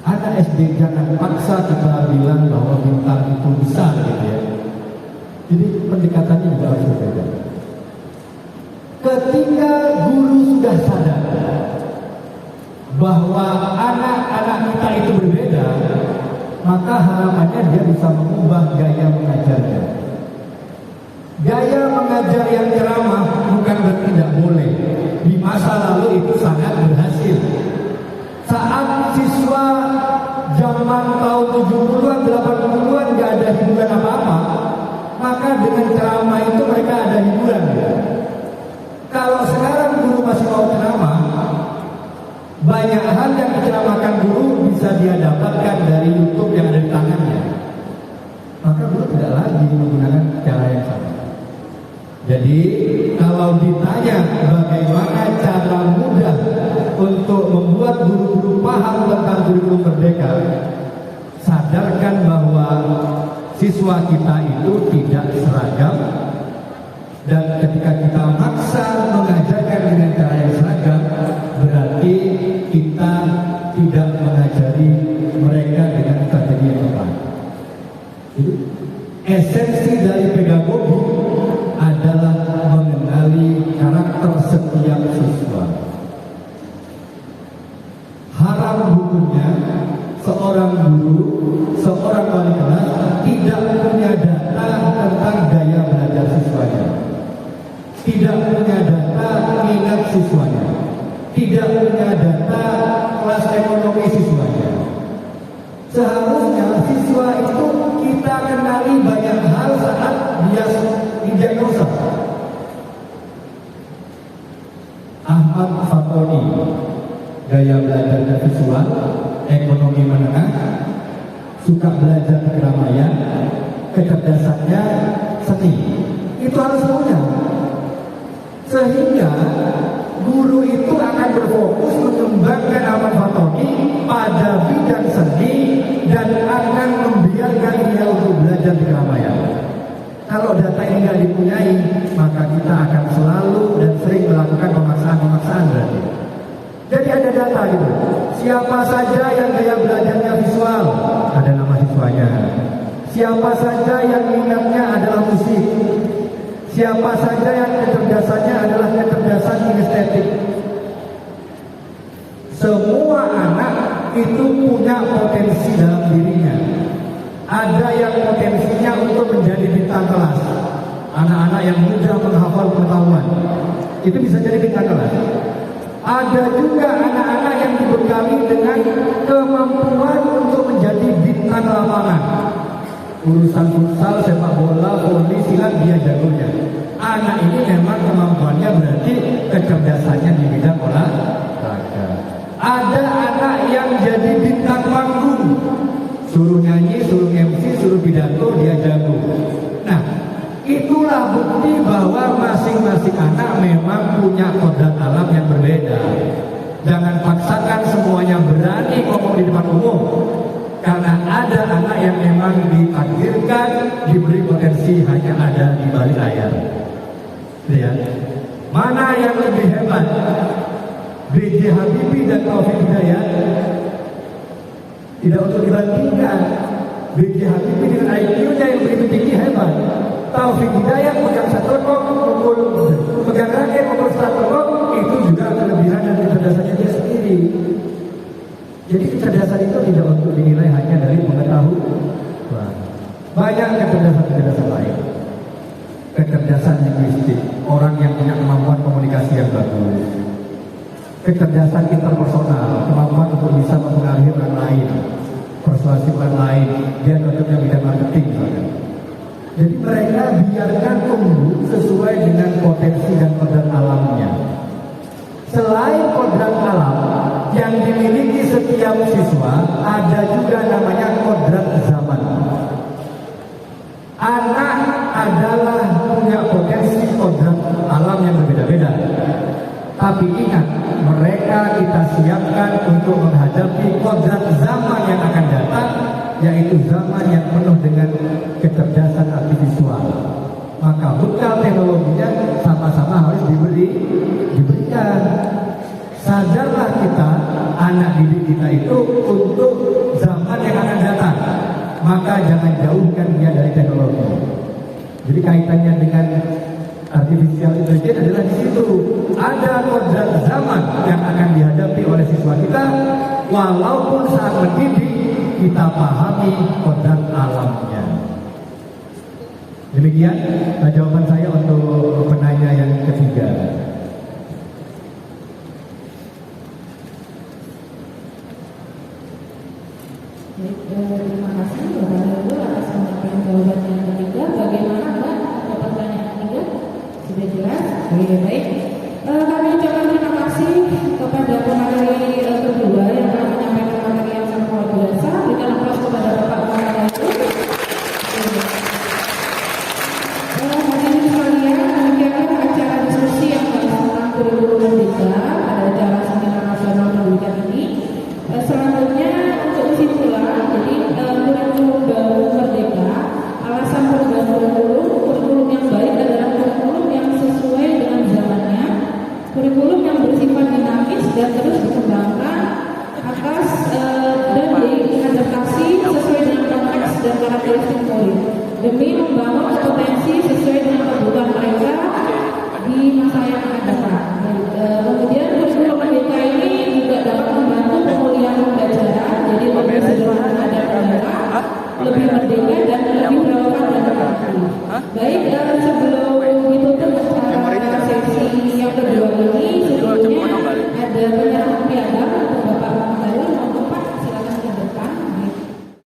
Anak SD jangan paksa kita bilang bahwa bintang itu besar gitu ya. Jadi pendekatannya juga harus berbeda. Ketika guru sudah sadar bahwa anak-anak kita itu berbeda, maka harapannya dia bisa mengubah gaya mengajarnya. Gaya mengajar yang ceramah bukan berarti tidak boleh. Di masa lalu itu sangat berhasil. Saat siswa zaman tahun 70-an, 80-an nggak ada hiburan apa-apa, maka dengan ceramah itu mereka ada hiburan. Kalau sekarang guru masih mau ceramah, banyak hal yang diceramahkan guru bisa dia dapatkan dari YouTube yang ada di tangannya. Maka guru tidak lagi menggunakan cara yang sama. Jadi kalau ditanya bagaimana cara mudah untuk membuat guru-guru paham tentang kurikulum merdeka, sadarkan bahwa siswa kita itu tidak seragam, dan ketika kita maksa mengajarkan dengan cara yang seragam, berarti kita tidak mengajari mereka dengan strategi yang tepat. Jadi esensi dari pedagogi adalah mengenali karakter setiap siswa. Haram hukumnya seorang guru, seorang wali kelas tidak punya data tentang gaya belajar siswanya, tidak punya data minat siswanya, tidak punya data kelas ekonomi siswanya. Seharusnya siswa itu kita kenali banyak hal saat dia didiagnosa. Ahmad Fatoni, gaya belajarnya visual, ekonomi menengah, suka belajar di keramaian, kecerdasannya seni. Itu harus punya. Sehingga guru itu akan berfokus mengembangkan Ahmad Fatoni pada bidang seni dan akan membiarkan dia untuk belajar di keramaian. Kalau data ini tidak dipunyai, maka kita akan selalu dan sering melakukan pemaksaan berarti. Jadi ada data gitu. Siapa saja yang gaya belajarnya visual, ada nama siswanya. Siapa saja yang minatnya adalah musik. Siapa saja yang kecerdasannya adalah kecerdasan kinestetik. Semua anak itu punya potensi dalam dirinya. Ada yang potensinya untuk menjadi bintang kelas. Anak-anak yang mudah menghafal pengetahuan, itu bisa jadi bintang kelas. Ada juga anak-anak yang dibekali dengan kemampuan untuk menjadi bintang lapangan. Urusan futsal, sepak bola, voli, silat dia jagonya. Anak ini memang kemampuannya berarti kecerdasannya di bidang olahraga. Ada anak yang jadi bintang panggung, suruh nyanyi, suruh MC, suruh pidato, dia jago. Nah, itulah bukti bahwa masing-masing anak memang punya kodrat alam yang berbeda. Jangan paksakan semuanya berani ngomong di depan umum. Karena ada anak yang memang ditakdirkan diberi potensi hanya ada di balik layar. Lihat, mana yang lebih hebat? B.J. Habibie dan Taufik Hidayat? Tidak untuk dibandingkan. B.J. Habibie dengan IQ-nya yang begitu tinggi hebat. Taufik Hidayat pegang satelkok, pegang raket, pukul satelkok, itu juga kelebihan dan kecerdasannya dia sendiri. Jadi kecerdasan itu tidak untuk dinilai hanya dari pengetahuan. Banyak kecerdasan lain. Kecerdasan linguistik, orang yang punya kemampuan komunikasi yang bagus. kecerdasan interpersonal, kemampuan untuk bisa mempengaruhi orang lain, persuasi orang lain, dia cocoknya bidang marketing misalnya. Jadi mereka biarkan tumbuh sesuai dengan potensi dan kodrat alamnya. Selain kodrat alam yang dimiliki setiap siswa, ada juga namanya kodrat zaman. Anak adalah punya potensi kodrat alam yang berbeda-beda. Tapi ingat, mereka kita siapkan untuk menghadapi kodrat zaman yang akan datang, yaitu zaman yang penuh dengan kecerdasan artifisial. Maka bekal teknologinya sama-sama harus diberikan. Sadarlah kita, anak didik kita itu untuk zaman yang akan datang. Maka jangan jauhkan dia dari teknologi. Jadi kaitannya dengan artificial intelligence adalah di situ. Ada kodrat zaman yang akan dihadapi oleh siswa kita, walaupun saat mendidik kita pahami kodrat alamnya. Demikian jawaban saya untuk penanya yang ketiga. Terima kasih Bapak Heru atas penyampaian jawaban yang ketiga. Bagaimana Mbak dapat pertanyaan ketiga? Sudah jelas? Oke, baik. Kami ucapkan terima kasih kepada pemateri kedua yang telah menyampaikan materi yang sangat luar biasa. Berikan aplaus kepada Bapak Heru. Hadirin sekalian, demikianlah acara diskusi yang tentang kurikulum merdeka pada acara Seminar Nasional Pendidikan ini. Selanjutnya untuk kesimpulan, jadi kurikulum baru merdeka, alasan perubahan kurikulum yang baik adalah kurikulum yang sesuai dengan zamannya, kurikulum yang bersifat dinamis dan terus dikembangkan atas dan diadaptasi sesuai dengan konteks dan karakteristik murid demi membangun kompetensi sesuai dengan